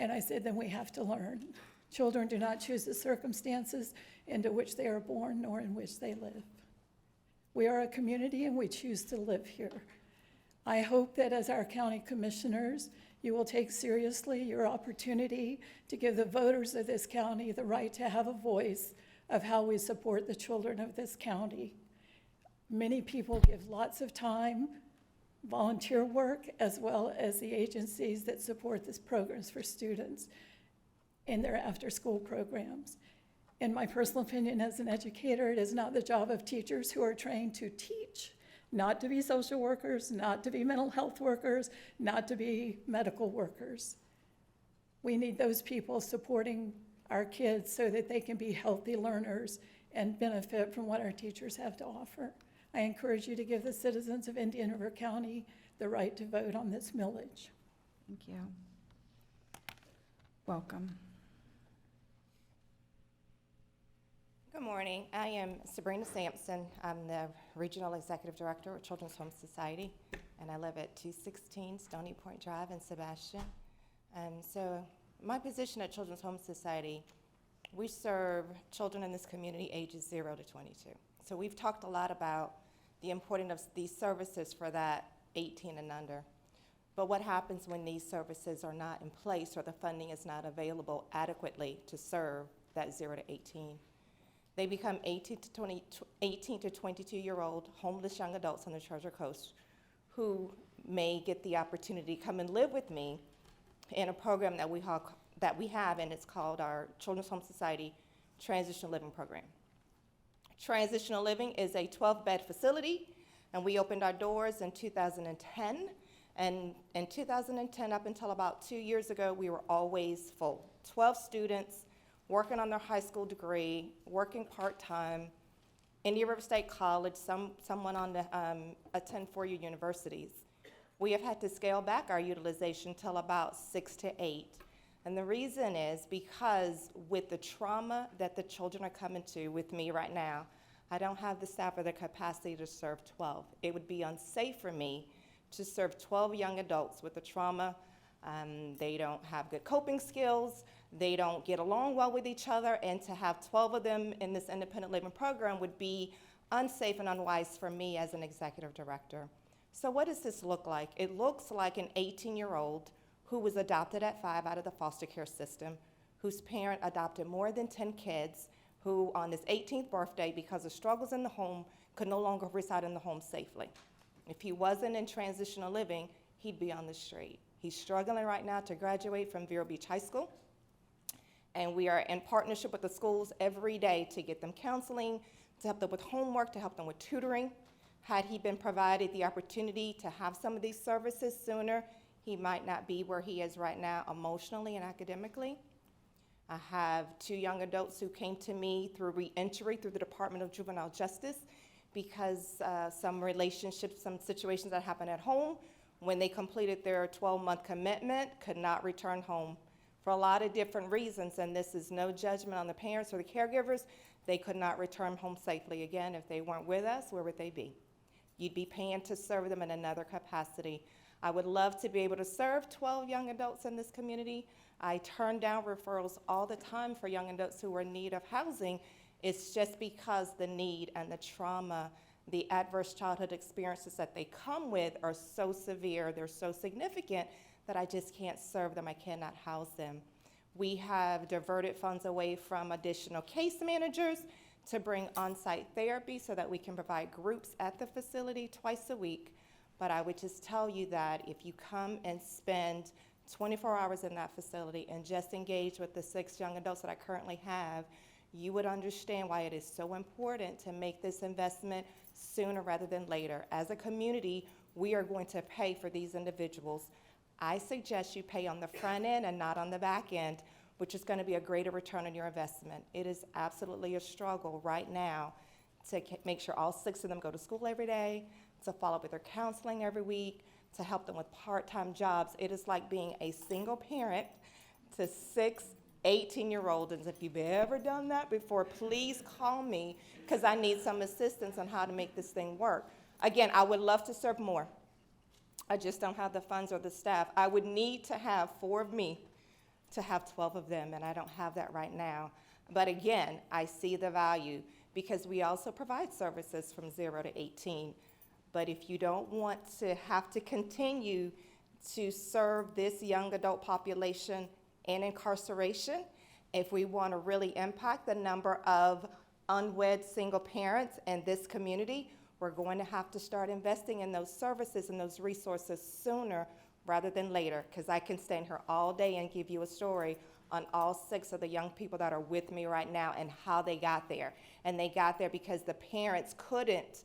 O: And I said, then we have to learn. Children do not choose the circumstances into which they are born nor in which they live. We are a community and we choose to live here. I hope that as our county commissioners, you will take seriously your opportunity to give the voters of this county the right to have a voice of how we support the children of this county. Many people give lots of time, volunteer work, as well as the agencies that support these programs for students in their after-school programs. In my personal opinion as an educator, it is not the job of teachers who are trained to teach, not to be social workers, not to be mental health workers, not to be medical workers. We need those people supporting our kids so that they can be healthy learners and benefit from what our teachers have to offer. I encourage you to give the citizens of Indian River County the right to vote on this millage.
A: Thank you. Welcome.
P: Good morning. I am Sabrina Sampson. I'm the Regional Executive Director of Children's Home Society, and I live at 216 Stony Point Drive in Sebastian. So my position at Children's Home Society, we serve children in this community ages 0 to 22. So we've talked a lot about the importance of these services for that 18 and under. But what happens when these services are not in place or the funding is not available adequately to serve that 0 to 18? They become 18 to 22-year-old homeless young adults on the Treasure Coast who may get the opportunity to come and live with me in a program that we have, and it's called our Children's Home Society Transitional Living Program. Transitional Living is a 12-bed facility, and we opened our doors in 2010. And in 2010, up until about 2 years ago, we were always full. 12 students working on their high school degree, working part-time, Indian River State College, some went on to attend four-year universities. We have had to scale back our utilization till about 6 to 8. And the reason is because with the trauma that the children are coming to with me right now, I don't have the staff or the capacity to serve 12. It would be unsafe for me to serve 12 young adults with the trauma. They don't have good coping skills. They don't get along well with each other, and to have 12 of them in this independent living program would be unsafe and unwise for me as an executive director. So what does this look like? It looks like an 18-year-old who was adopted at 5 out of the foster care system, whose parent adopted more than 10 kids, who on his 18th birthday, because of struggles in the home, could no longer reside in the home safely. If he wasn't in transitional living, he'd be on the street. He's struggling right now to graduate from Vero Beach High School, and we are in partnership with the schools every day to get them counseling, to help them with homework, to help them with tutoring. Had he been provided the opportunity to have some of these services sooner, he might not be where he is right now emotionally and academically. I have 2 young adults who came to me through re-entry through the Department of Juvenile Justice because some relationships, some situations that happened at home, when they completed their 12-month commitment, could not return home for a lot of different reasons, and this is no judgment on the parents or the caregivers. They could not return home safely. Again, if they weren't with us, where would they be? You'd be paying to serve them in another capacity. I would love to be able to serve 12 young adults in this community. I turn down referrals all the time for young adults who are in need of housing. It's just because the need and the trauma, the adverse childhood experiences that they come with are so severe, they're so significant that I just can't serve them, I cannot house them. We have diverted funds away from additional case managers to bring on-site therapy so that we can provide groups at the facility twice a week. But I would just tell you that if you come and spend 24 hours in that facility and just engage with the 6 young adults that I currently have, you would understand why it is so important to make this investment sooner rather than later. As a community, we are going to pay for these individuals. I suggest you pay on the front end and not on the back end, which is going to be a greater return on your investment. It is absolutely a struggle right now to make sure all 6 of them go to school every day, to follow up with their counseling every week, to help them with part-time jobs. It is like being a single parent to 6 18-year-olds. And if you've ever done that before, please call me because I need some assistance on how to make this thing work. Again, I would love to serve more. I just don't have the funds or the staff. I would need to have 4 of me to have 12 of them, and I don't have that right now. But again, I see the value because we also provide services from 0 to 18. But if you don't want to have to continue to serve this young adult population in incarceration, if we want to really impact the number of unwed single parents in this community, we're going to have to start investing in those services and those resources sooner rather than later, because I can stand here all day and give you a story on all 6 of the young people that are with me right now and how they got there. And they got there because the parents couldn't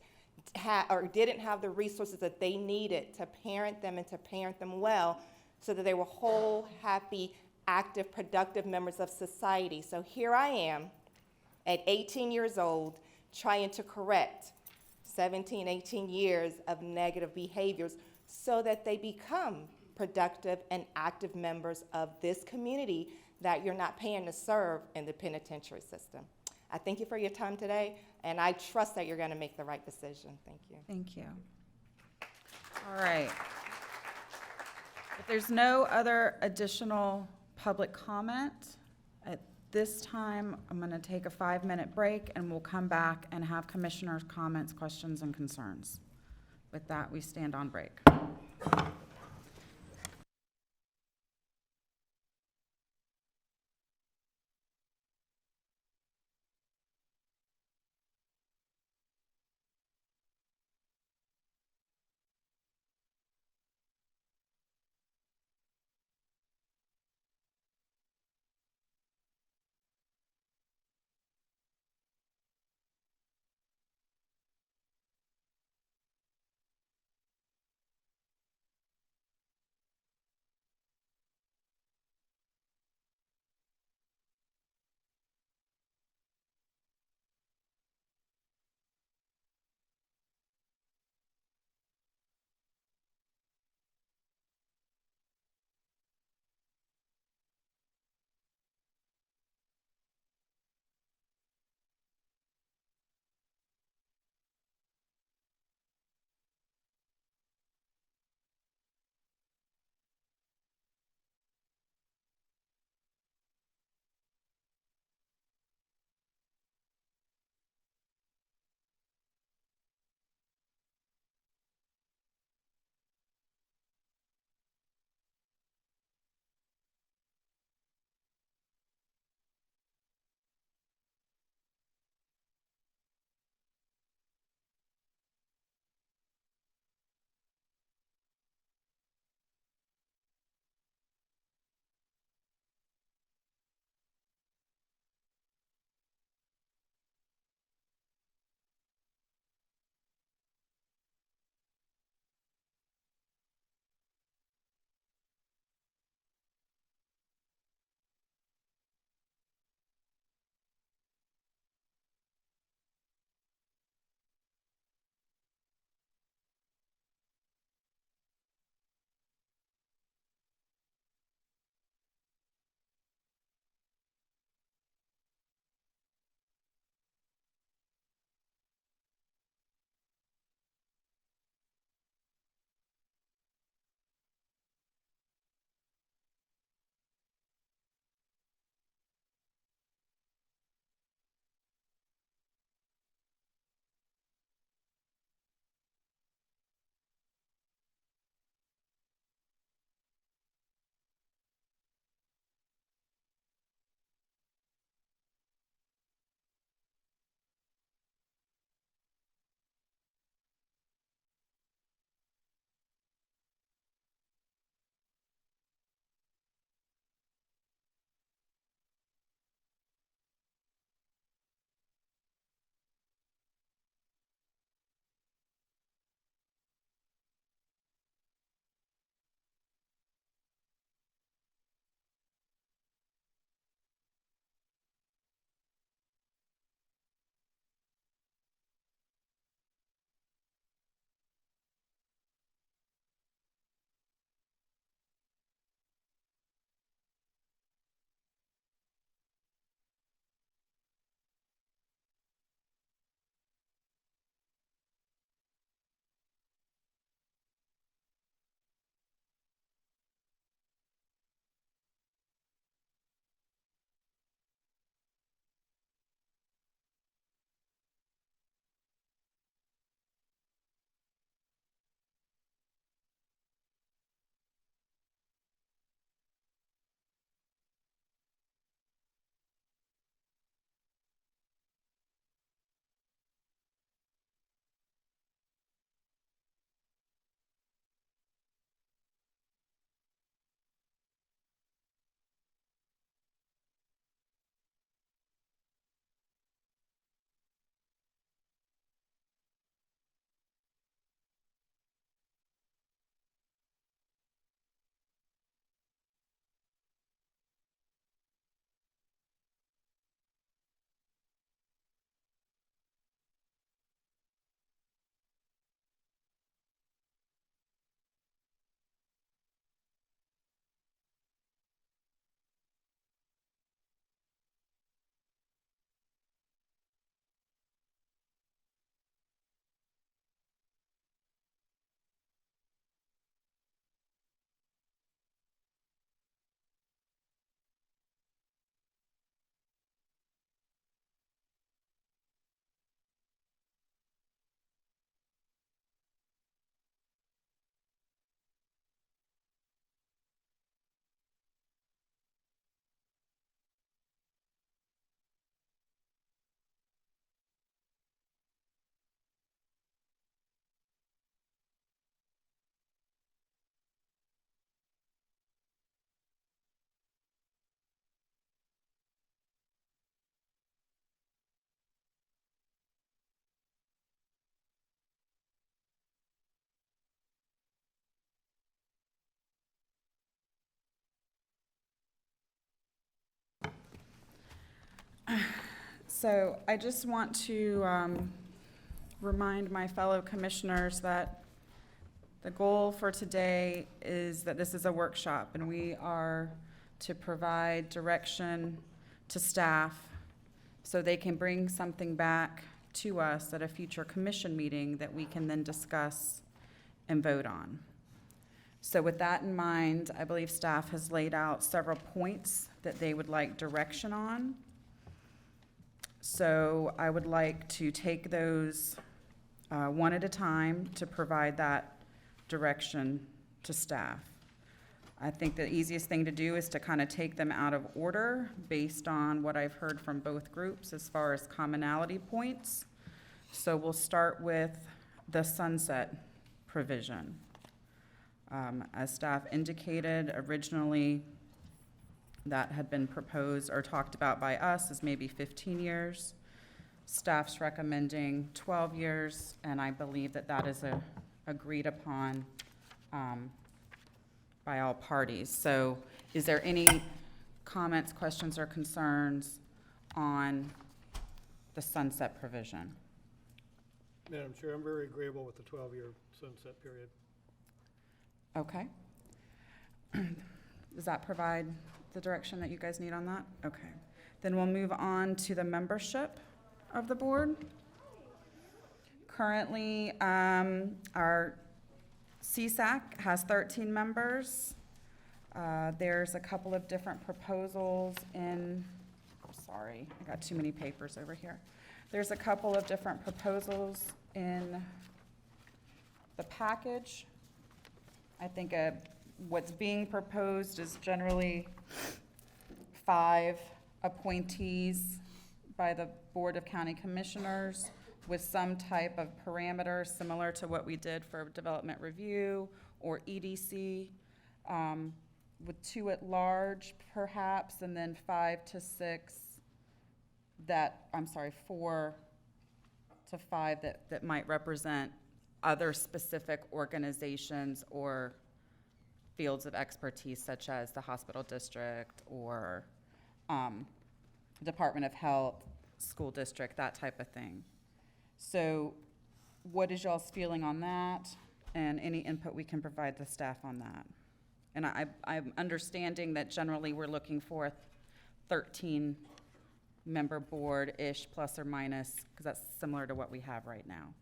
P: or didn't have the resources that they needed to parent them and to parent them well so that they were whole, happy, active, productive members of society. So here I am at 18 years old trying to correct 17, 18 years of negative behaviors so that they become productive and active members of this community that you're not paying to serve in the penitentiary system. I thank you for your time today, and I trust that you're going to make the right decision. Thank you.
A: Thank you. All right. If there's no other additional public comment, at this time, I'm going to take a 5-minute break, and we'll come back and have commissioners' comments, questions, and concerns. With that, we stand on break. So I just want to remind my fellow commissioners that the goal for today is that this is a workshop, and we are to provide direction to staff so they can bring something back to us at a future commission meeting that we can then discuss and vote on. So with that in mind, I believe staff has laid out several points that they would like direction on. So I would like to take those one at a time to provide that direction to staff. I think the easiest thing to do is to kind of take them out of order based on what I've heard from both groups as far as commonality points. So we'll start with the sunset provision. As staff indicated, originally that had been proposed or talked about by us as maybe 15 years. Staff's recommending 12 years, and I believe that that is agreed upon by all parties. So is there any comments, questions, or concerns on the sunset provision?
M: Madam Chair, I'm very agreeable with the 12-year sunset period.
A: Okay. Does that provide the direction that you guys need on that? Okay. Then we'll move on to the membership of the board. Currently, our CSAC has 13 members. There's a couple of different proposals in, sorry, I got too many papers over here. There's a couple of different proposals in the package. I think what's being proposed is generally 5 appointees by the Board of County Commissioners with some type of parameter similar to what we did for development review or EDC, with 2 at large perhaps, and then 5 to 6 4 to 5 that might represent other specific organizations or fields of expertise, such as the hospital district or Department of Health, school district, that type of thing. So what is y'all's feeling on that, and any input we can provide the staff on that? And I'm understanding that generally we're looking for a 13-member board-ish, plus or minus, because that's similar to what we have right now.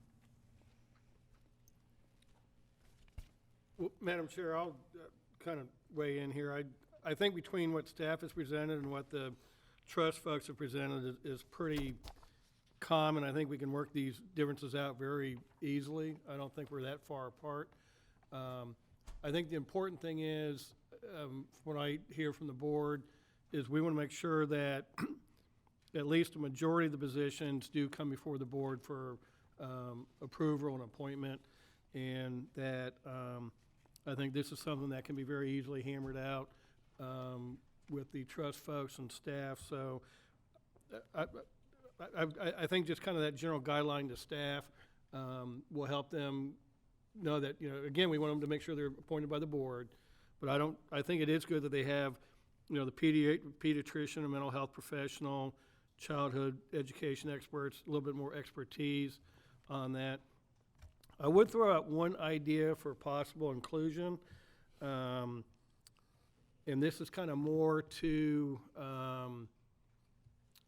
M: Well, Madam Chair, I'll kind of weigh in here. I think between what staff has presented and what the trust folks have presented is pretty common. I think we can work these differences out very easily. I don't think we're that far apart. I think the important thing is, what I hear from the board, is we want to make sure that at least a majority of the positions do come before the board for approval and appointment, and that I think this is something that can be very easily hammered out with the trust folks and staff. So I think just kind of that general guideline to staff will help them know that, again, we want them to make sure they're appointed by the board, but I think it is good that they have, the pediatrician, a mental health professional, childhood education experts, a little bit more expertise on that. I would throw out one idea for possible inclusion, and this is kind of more to, I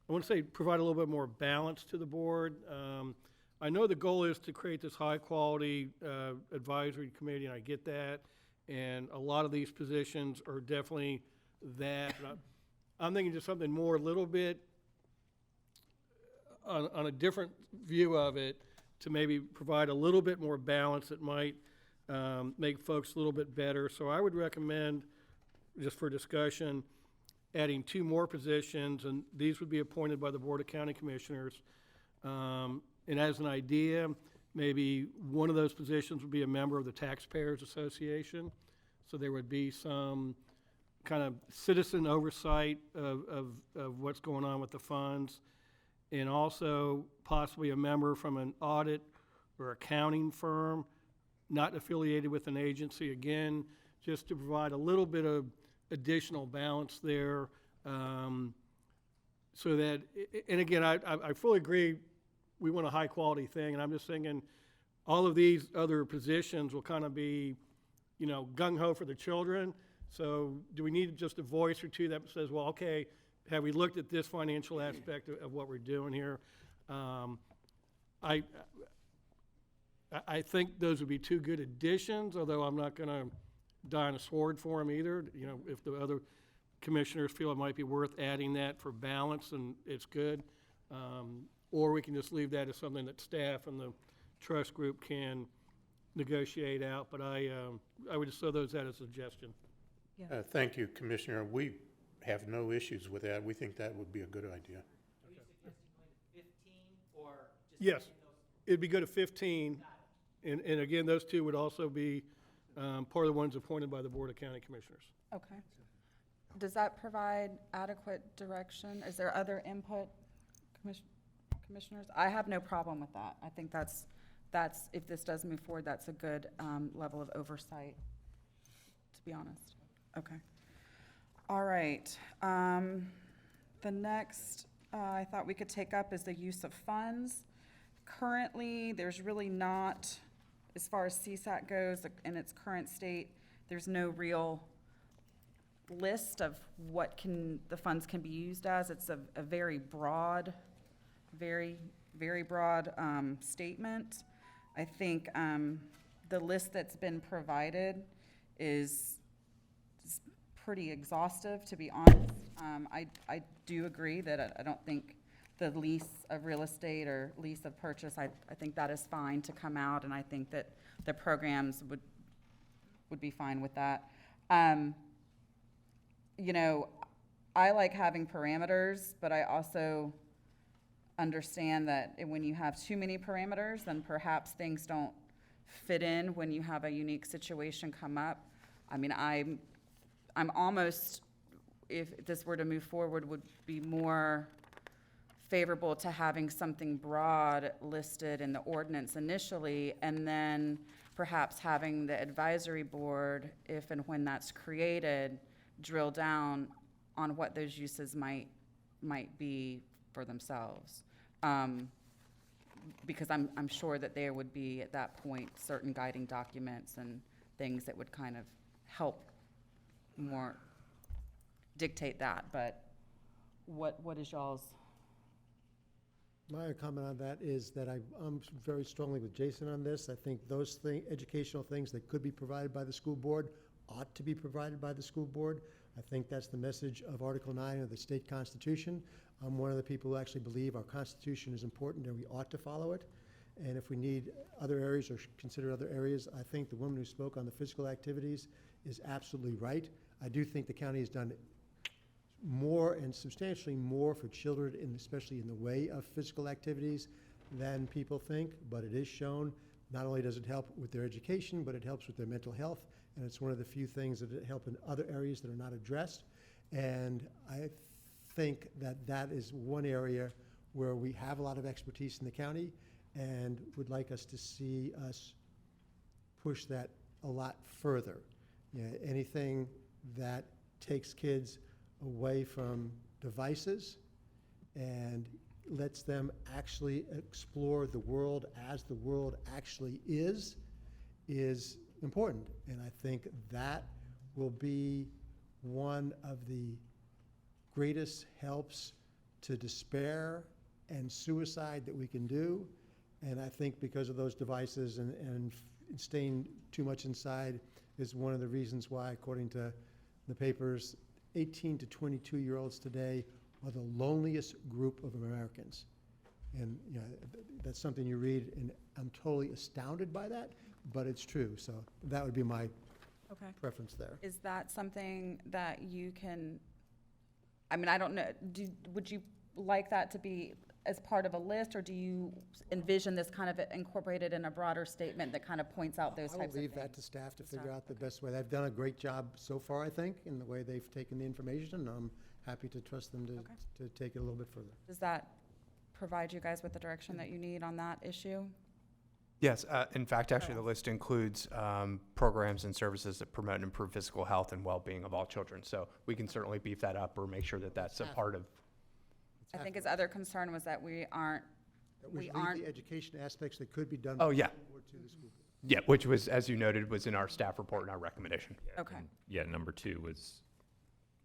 M: want to say provide a little bit more balance to the board. I know the goal is to create this high-quality advisory committee, and I get that, and a lot of these positions are definitely that. But I'm thinking just something more, a little bit on a different view of it, to maybe provide a little bit more balance that might make folks a little bit better. So I would recommend, just for discussion, adding 2 more positions, and these would be appointed by the Board of County Commissioners. And as an idea, maybe one of those positions would be a member of the Taxpayers Association. So there would be some kind of citizen oversight of what's going on with the funds, and also possibly a member from an audit or accounting firm, not affiliated with an agency, again, just to provide a little bit of additional balance there. so that, and again, I fully agree, we want a high-quality thing, and I'm just thinking, all of these other positions will kind of be, you know, gung-ho for the children. So do we need just a voice or two that says, well, okay, have we looked at this financial aspect of what we're doing here? I think those would be two good additions, although I'm not going to die on a sword for them either. You know, if the other commissioners feel it might be worth adding that for balance, and it's good. Or we can just leave that as something that staff and the trust group can negotiate out. But I would just throw those out as a suggestion.
Q: Thank you, Commissioner. We have no issues with that. We think that would be a good idea.
R: Are you suggesting 15 or just?
M: Yes, it'd be good at 15. And again, those two would also be part of the ones appointed by the Board of County Commissioners.
A: Okay. Does that provide adequate direction? Is there other input, commissioners? I have no problem with that. I think that's, if this does move forward, that's a good level of oversight, to be honest. Okay. All right. The next I thought we could take up is the use of funds. Currently, there's really not, as far as CSAC goes, in its current state, there's no real list of what the funds can be used as. It's a very broad, very broad statement. I think the list that's been provided is pretty exhaustive, to be honest. I do agree that I don't think the lease of real estate or lease of purchase, I think that is fine to come out, and I think that the programs would be fine with that. You know, I like having parameters, but I also understand that when you have too many parameters, then perhaps things don't fit in when you have a unique situation come up. I mean, I'm almost, if this were to move forward, would be more favorable to having something broad listed in the ordinance initially, and then perhaps having the advisory board, if and when that's created, drill down on what those uses might be for themselves. Because I'm sure that there would be, at that point, certain guiding documents and things that would kind of help more dictate that. But what is y'all's?
S: My comment on that is that I'm very strongly with Jason on this. I think those educational things that could be provided by the school board ought to be provided by the school board. I think that's the message of Article 9 of the state constitution. I'm one of the people who actually believe our constitution is important and we ought to follow it. And if we need other areas or consider other areas, I think the woman who spoke on the physical activities is absolutely right. I do think the county has done more and substantially more for children, especially in the way of physical activities, than people think, but it is shown not only does it help with their education, but it helps with their mental health, and it's one of the few things that help in other areas that are not addressed. And I think that that is one area where we have a lot of expertise in the county and would like us to see us push that a lot further. You know, anything that takes kids away from devices and lets them actually explore the world as the world actually is important. And I think that will be one of the greatest helps to despair and suicide that we can do. And I think because of those devices and staying too much inside is one of the reasons why, according to the papers, 18 to 22-year-olds today are the loneliest group of Americans. And you know, that's something you read, and I'm totally astounded by that, but it's true. So that would be my preference there.
A: Is that something that you can, I mean, I don't know, would you like that to be as part of a list, or do you envision this kind of incorporated in a broader statement that kind of points out those types of things?
S: I will leave that to staff to figure out the best way. They've done a great job so far, I think, in the way they've taken the information, and I'm happy to trust them to take it a little bit further.
A: Does that provide you guys with the direction that you need on that issue?
T: Yes, in fact, actually, the list includes programs and services that promote and improve physical health and well-being of all children. So we can certainly beef that up or make sure that that's a part of.
A: I think his other concern was that we aren't,
S: That we
A: we
S: leave
A: aren't,
S: the education aspects that could be done.
T: Oh,
S: by the
T: yeah.
S: school board to the school board.
T: Yeah, which was, as you noted, was in our staff report and our recommendation.
A: okay,
U: Yeah, number two was,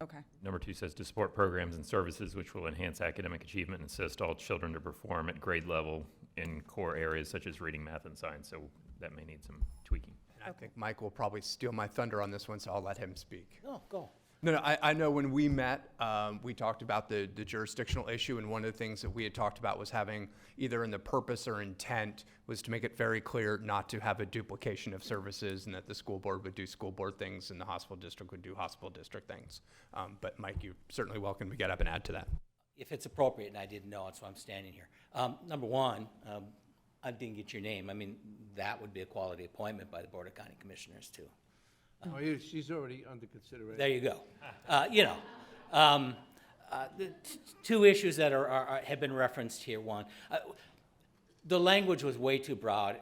A: okay,
U: number two says to support programs and services which will enhance academic achievement and assist all children to perform at grade level in core areas such as reading, math, and science. So that may need some tweaking.
T: And I think Mike will probably steal my thunder on this one, so I'll let him speak.
L: No, go.
T: No, I know when we met, we talked about the jurisdictional issue, and one of the things that we had talked about was having, either in the purpose or intent, was to make it very clear not to have a duplication of services, and that the school board would do school board things and the hospital district would do hospital district things. But Mike, you're certainly welcome to get up and add to that.
V: If it's appropriate, and I didn't know it, so I'm standing here. Number one, I didn't get your name. I mean, that would be a quality appointment by the Board of County Commissioners, too.
W: She's already under consideration.
V: There you go. The two issues that have been referenced here. One, the language was way too broad,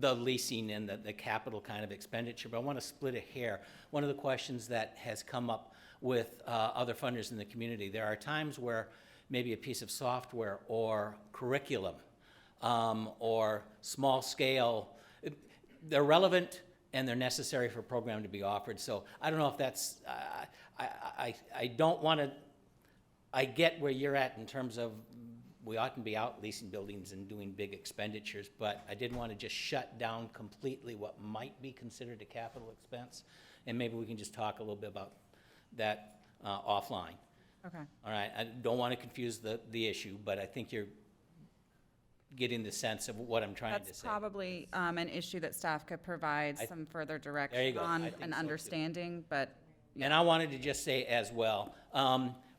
V: the leasing and the capital kind of expenditure, but I want to split a hair. One of the questions that has come up with other funders in the community, there are times where maybe a piece of software or curriculum or small scale, they're relevant and they're necessary for a program to be offered. So I don't know if that's, I don't want to, I get where you're at in terms of we oughtn't be out leasing buildings and doing big expenditures, but I didn't want to just shut down completely what might be considered a capital expense. And maybe we can just talk a little bit about that offline.
A: okay.
V: All right, I don't want to confuse the issue, but I think you're getting the sense of what I'm trying to
A: That's
V: say.
A: probably an issue that staff could provide some further
V: There you
A: direction
V: go. I
A: on
V: think
A: and
V: so, too.
A: understanding, but
V: And I wanted to just say as well,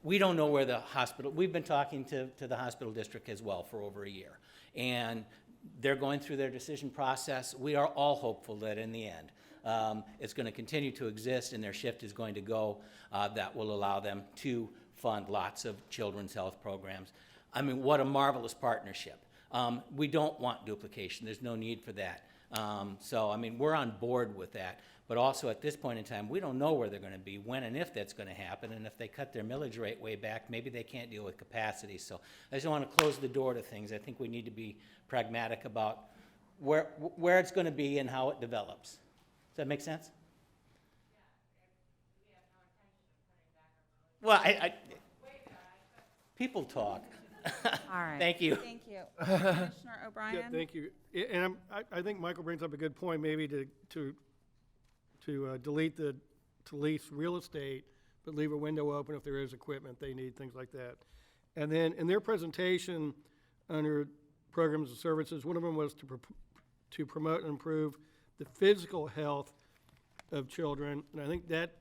V: we don't know where the hospital, we've been talking to the hospital district as well for over a year. And they're going through their decision process. We are all hopeful that in the end, it's going to continue to exist and their shift is going to go that will allow them to fund lots of children's health programs. I mean, what a marvelous partnership. We don't want duplication. There's no need for that. So, I mean, we're on board with that. But also at this point in time, we don't know where they're going to be, when and if that's going to happen. And if they cut their millage rate way back, maybe they can't deal with capacity. So I just want to close the door to things. I think we need to be pragmatic about where it's going to be and how it develops. Does that make sense? Well, people talk.
A: all right.
V: Thank you.
A: Thank you. Commissioner O'Brien?
M: Yeah, thank you. And I think Michael brings up a good point, maybe to delete to lease real estate, but leave a window open if there is equipment they need, things like that. And then in their presentation under programs and services, one of them was to promote and improve the physical health of children. And I think that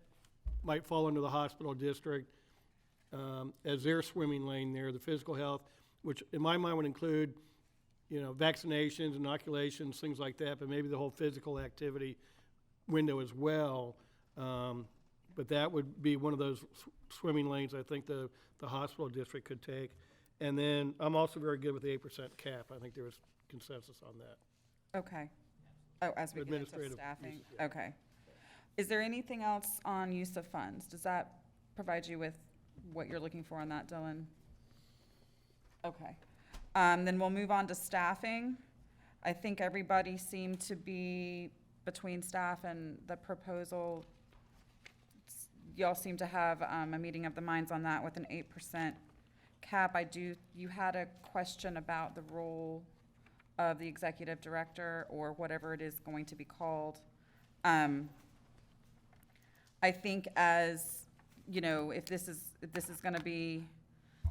M: might fall into the hospital district as their swimming lane there, the physical health, which in my mind would include, vaccinations, inoculations, things like that, but maybe the whole physical activity window as well. But that would be one of those swimming lanes I think the hospital district could take. And then I'm also very good with the 8% cap. I think there was consensus on that.
A: Okay. Oh, as we get into
M: Administrative
A: staffing?
M: uses, yeah.
A: Okay. Is there anything else on use of funds? Does that provide you with what you're looking for on that, Dylan? Okay. Then we'll move on to staffing. I think everybody seemed to be between staff and the proposal. Y'all seem to have a meeting of the minds on that with an 8% cap. You had a question about the role of the executive director or whatever it is going to be called. I think if this is gonna be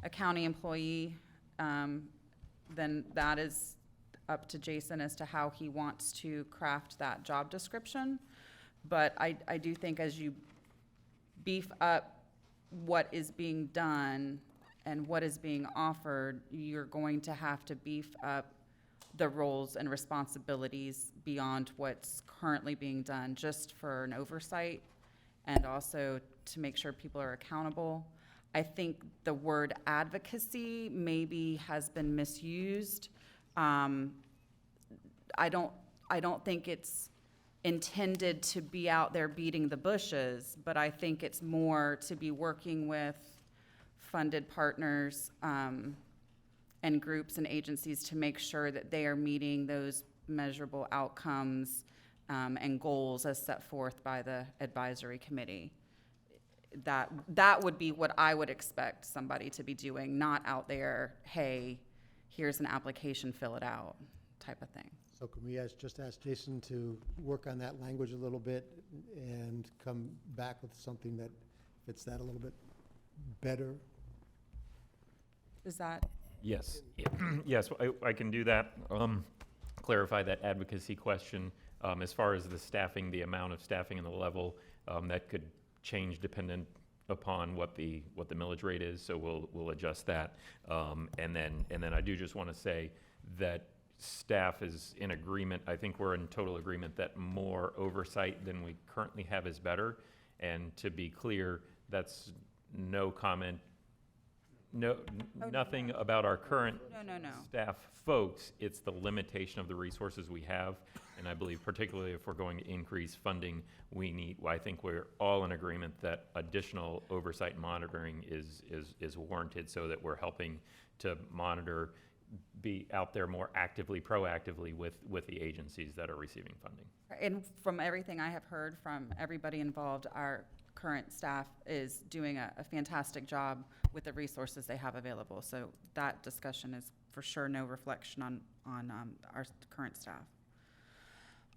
A: a county employee, then that is up to Jason as to how he wants to craft that job description. But I do think as you beef up what is being done and what is being offered, you're going to have to beef up the roles and responsibilities beyond what's currently being done, just for an oversight and also to make sure people are accountable. I think the word advocacy maybe has been misused. I don't think it's intended to be out there beating the bushes, but I think it's more to be working with funded partners and groups and agencies to make sure that they are meeting those measurable outcomes and goals as set forth by the advisory committee. That would be what I would expect somebody to be doing, not out there, hey, here's an application, fill it out, type of thing.
S: So can we just ask Jason to work on that language a little bit and come back with something that fits that a little bit better?
A: Is that?
U: Yes, yes, I can do that. Clarify that advocacy question. As far as the staffing, the amount of staffing and the level, that could change dependent upon what the millage rate is, so we'll adjust that. And then I do just want to say that staff is in agreement. I think we're in total agreement that more oversight than we currently have is better. And to be clear, that's no comment, nothing about our current
A: No.
U: staff folks. It's the limitation of the resources we have. And I believe particularly if we're going to increase funding, I think we're all in agreement that additional oversight and monitoring is warranted, so that we're helping to monitor, be out there more actively, proactively with the agencies that are receiving funding.
A: And from everything I have heard from everybody involved, our current staff is doing a fantastic job with the resources they have available. So that discussion is for sure no reflection on our current staff.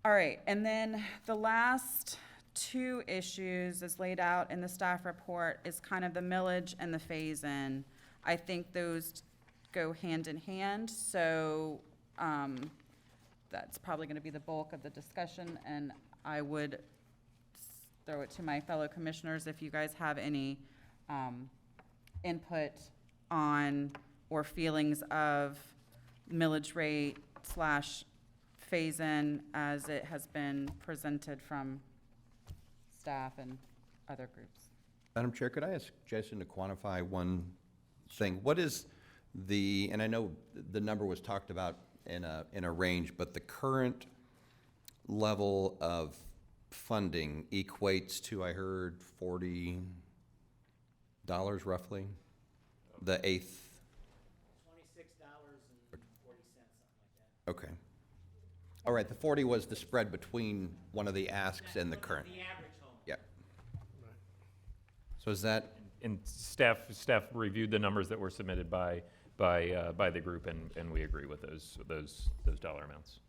A: All right, and then the last two issues as laid out in the staff report is kind of the millage and the phase-in. I think those go hand in hand, so that's probably going to be the bulk of the discussion, and I would throw it to my fellow commissioners if you guys have any input on or feelings of millage rate / phase-in as it has been presented from staff and other groups.
B: Madam Chair, could I ask Jason to quantify one thing? What is and I know the number was talked about in a range, but the current level of funding equates to, I heard, $40 roughly, the eighth.
R: $26.40, something like that.
B: Okay. All right, the 40 was the spread between one of the asks and the current.
R: The average home.
B: Yeah. So is that?
U: And staff reviewed the numbers that were submitted by the group, and we agree with those dollar amounts.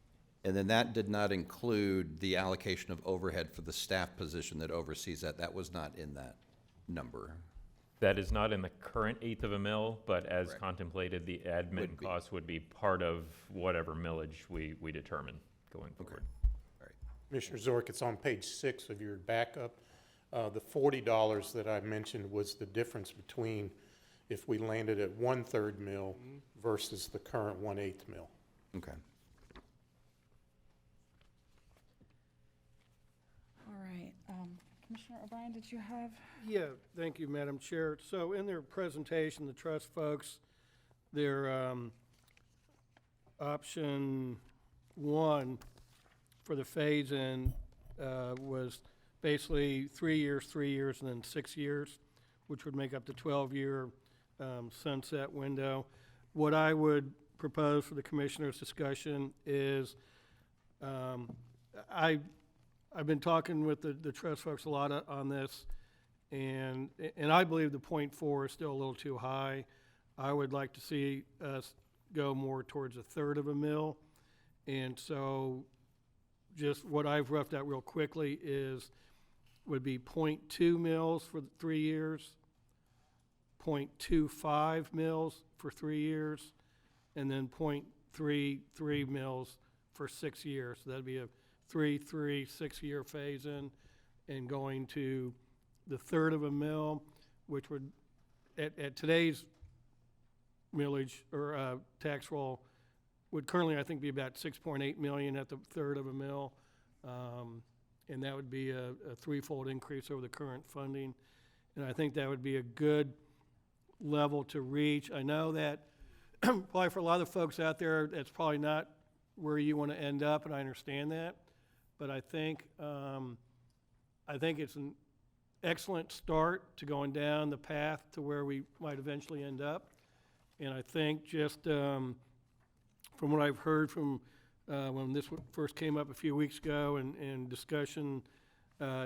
B: And then that did not include the allocation of overhead for the staff position that oversees that. That was not in that number.
U: That is not in the current eighth of a mill, but as contemplated, the admin costs would be part of whatever millage we determine going forward.
B: All right.
Q: Commissioner Zork, it's on page 6 of your backup. The $40 that I mentioned was the difference between if we landed at 1/3 mill versus the current 1/8 mill.
B: Okay.
A: All right, Commissioner O'Brien, did you have?
M: Yeah, thank you, Madam Chair. So in their presentation, the trust folks, their option 1 for the phase-in was basically 3 years, and then 6 years, which would make up the 12-year sunset window. What I would propose for the commissioners' discussion is I've been talking with the trust folks a lot on this, and I believe the 0.4 is still a little too high. I would like to see us go more towards 1/3 of a mill. And so just what I've roughed out real quickly would be 0.2 mils for 3 years, 0.25 mils for 3 years, and then 0.33 mils for 6 years. So that'd be a 6-year phase-in, and going to the 1/3 of a mil, which would, at today's millage or tax roll, would currently, I think, be about 6.8 million at the 1/3 of a mil. And that would be a threefold increase over the current funding. And I think that would be a good level to reach. I know that probably for a lot of folks out there, that's probably not where you want to end up, and I understand that. But I think it's excellent start to going down the path to where we might eventually end up. And I think just from what I've heard from when this first came up a few weeks ago and discussion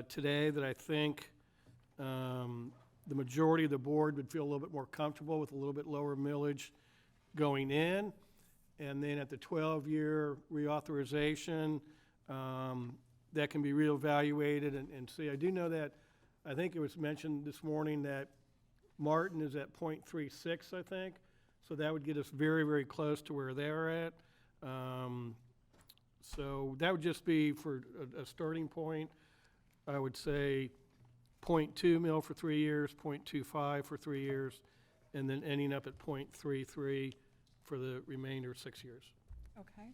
M: today, that I think the majority of the board would feel a little bit more comfortable with a little bit lower millage going in. And then at the 12-year reauthorization, that can be reevaluated and see. I do know that, I think it was mentioned this morning that Martin is at 0.36, I think. So that would get us very, very close to where they're at. So that would just be for a starting point. I would say 0.2 mil for 3 years, 0.25 for 3 years, and then ending up at 0.33 for the remainder of 6 years.
A: Okay.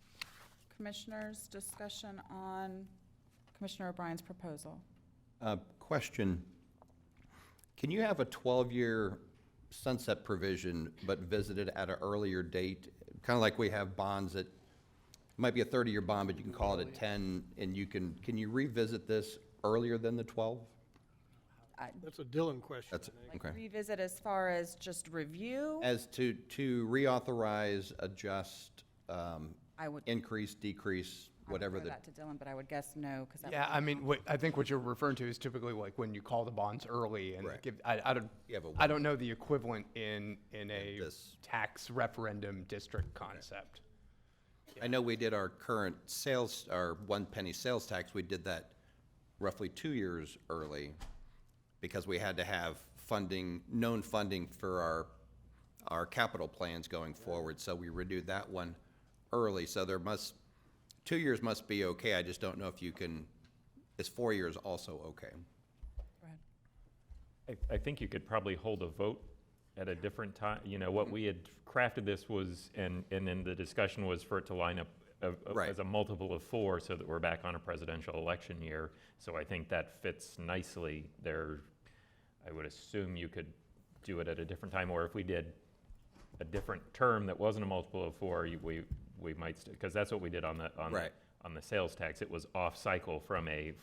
A: Commissioners, discussion on Commissioner O'Brien's proposal.
B: Question, can you have a 12-year sunset provision but visited at an earlier date? Kind of like we have bonds that, might be a 30-year bond, but you can call it a 10, and can you revisit this earlier than the 12?
M: That's a Dylan question.
B: That's,
A: Like
B: okay.
A: revisit as far as just review?
B: As to reauthorize, adjust,
A: I would
B: increase, decrease, whatever
A: throw
B: the.
A: that to Dylan, but I would guess no, because that
T: Yeah,
A: would be
T: I mean, I think what you're referring to is typically like when you call the bonds early and
B: Right.
T: give,
B: You have a
T: I don't know the equivalent in a
B: this.
T: tax referendum district concept.
B: I know we did our current sales, our 1 penny sales tax, we did that roughly 2 years early because we had to have funding, known funding for our capital plans going forward. So we renewed that one early. So 2 years must be okay. I just don't know if you can, is 4 years also okay?
U: I think you could probably hold a vote at a different time. You know, what we had crafted this was, and then the discussion was for it to line up
B: Right.
U: as a multiple of 4 so that we're back on a presidential election year. So I think that fits nicely there. I would assume you could do it at a different time, or if we did a different term that wasn't a multiple of 4, we might, because that's what we did on the sales tax. It was off cycle from a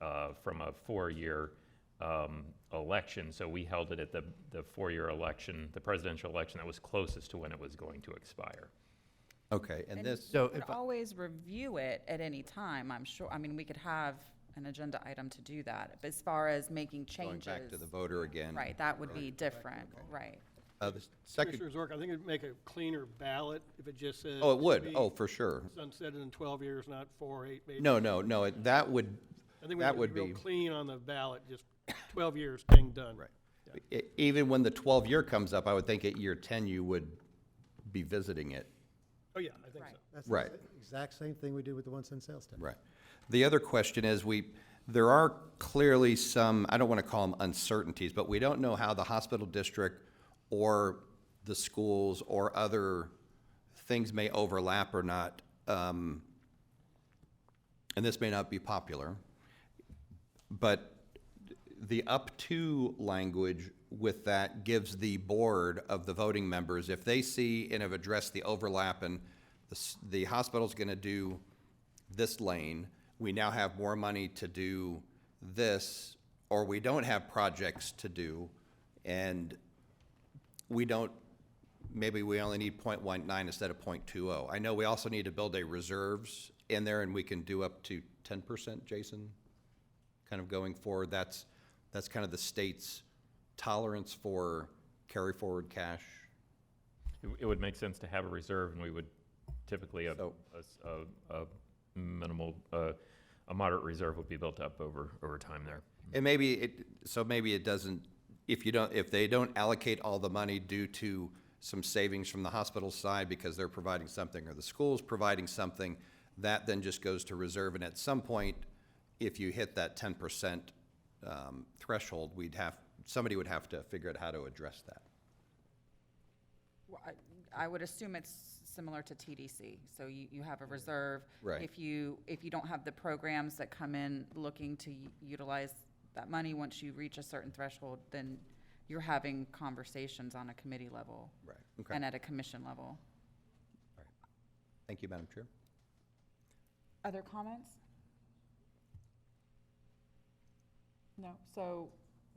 U: 4-year election. So we held it at the 4-year election, the presidential election that was closest to when it was going to expire.
B: Okay, and this.
A: you could always review it at any time, I'm sure. I mean, we could have an agenda item to do that. But as far as making changes.
B: Going back to the voter again.
A: Right, that would be different, right.
B: The second,
M: Commissioner Zork, I think it'd make a cleaner ballot if it just says.
B: oh, it would,
M: to be
B: oh, for sure.
M: Sunset in 12 years, not 4 or 8, maybe.
B: No, that would,
M: I think
B: that
M: we
B: would
M: real
B: be.
M: clean on the ballot, just 12 years, thing done.
B: Right. Even when the 12-year comes up, I would think at year 10 you would be visiting it.
M: Oh, yeah, I think so.
S: That's
B: Right.
S: the exact same thing we did with the 1 cent sales tax.
B: Right. The other question is there are clearly some, I don't want to call them uncertainties, but we don't know how the hospital district or the schools or other things may overlap or not. And this may not be popular, but the up to language with that gives the board of the voting members, if they see and have addressed the overlap and the hospital's going to do this lane, we now have more money to do this, or we don't have projects to do, and we don't, maybe we only need 0.19 instead of 0.20. I know we also need to build a reserves in there, and we can do up to 10%, Jason, kind of going forward. That's kind of the state's tolerance for carry forward cash.
U: It would make sense to have a reserve, and we would typically, a minimal, a moderate reserve would be built up over time there.
B: And maybe it doesn't, if they don't allocate all the money due to some savings from the hospital side because they're providing something or the school's providing something, that then just goes to reserve. And at some point, if you hit that 10% threshold, somebody would have to figure out how to address that.
A: Well, I would assume it's similar to TDC. So you have a reserve.
B: Right.
A: If you don't have the programs that come in looking to utilize that money, once you reach a certain threshold, then you're having conversations on a committee level.
B: Right. Okay.
A: And at a commission level.
B: Thank you, Madam Chair.
A: Other comments? No, so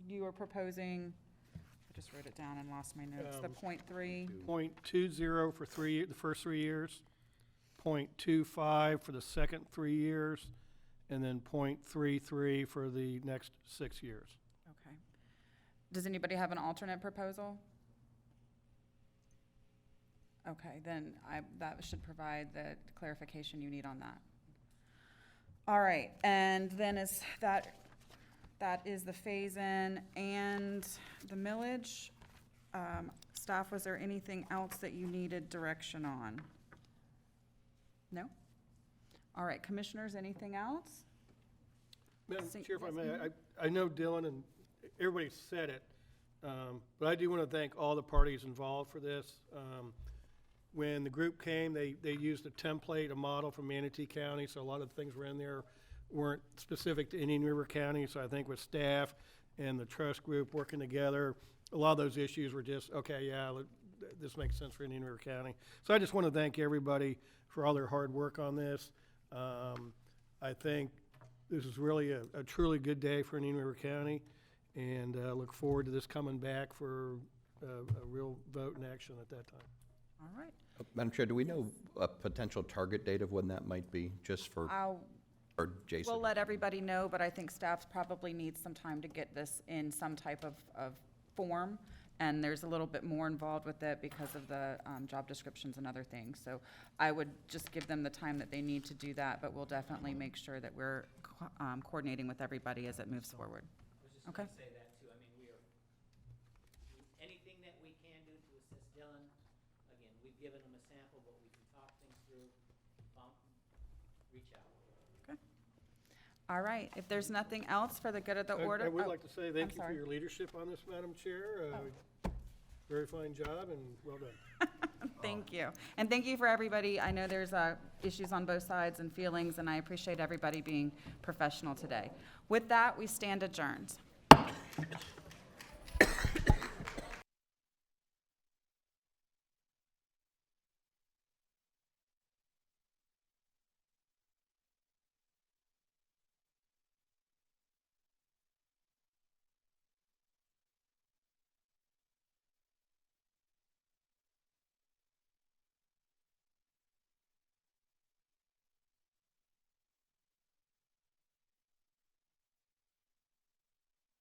A: you are proposing, I just wrote it down and lost my notes, the .3.
M: .20 for the first 3 years, .25 for the second 3 years, and then .33 for the next 6 years.
A: Okay. Does anybody have an alternate proposal? Okay, then that should provide the clarification you need on that. All right, and then that is the phase-in and the millage. Staff, was there anything else that you needed direction on? No? All right, commissioners, anything else?
M: Madam
A: Sing-
M: Chair, if I
A: yes,
M: may,
A: mhm.
M: I know Dylan and everybody said it, but I do want to thank all the parties involved for this. When the group came, they used a template, a model from Manatee County, so a lot of the things were in there weren't specific to Indian River County, so I think with staff and the trust group working together, a lot of those issues were just, okay, yeah, this makes sense for Indian River County. So I just want to thank everybody for all their hard work on this. I think this is really a truly good day for Indian River County, and look forward to this coming back for a real vote and action at that time.
A: All right.
B: Madam Chair, do we know a potential target date of when that might be, just for, or Jason?
A: We'll let everybody know, but I think staff probably needs some time to get this in some type of form. And there's a little bit more involved with it because of the job descriptions and other things. So I would just give them the time that they need to do that, but we'll definitely make sure that we're coordinating with everybody as it moves forward.
V: I was just
A: Okay.
V: gonna say that too. I mean, we are, anything that we can do to assist Dylan, again, we've given him a sample, but we can talk things through, reach out.
A: All right, if there's nothing else for the good of the order.
M: I would
A: oh,
M: like to say
A: I'm
M: thank you for
A: sorry.
M: your leadership on this, Madam Chair. Very fine job and well done.
A: Thank you. And thank you for everybody. I know there's issues on both sides and feelings, and I appreciate everybody being professional today. With that, we stand adjourned.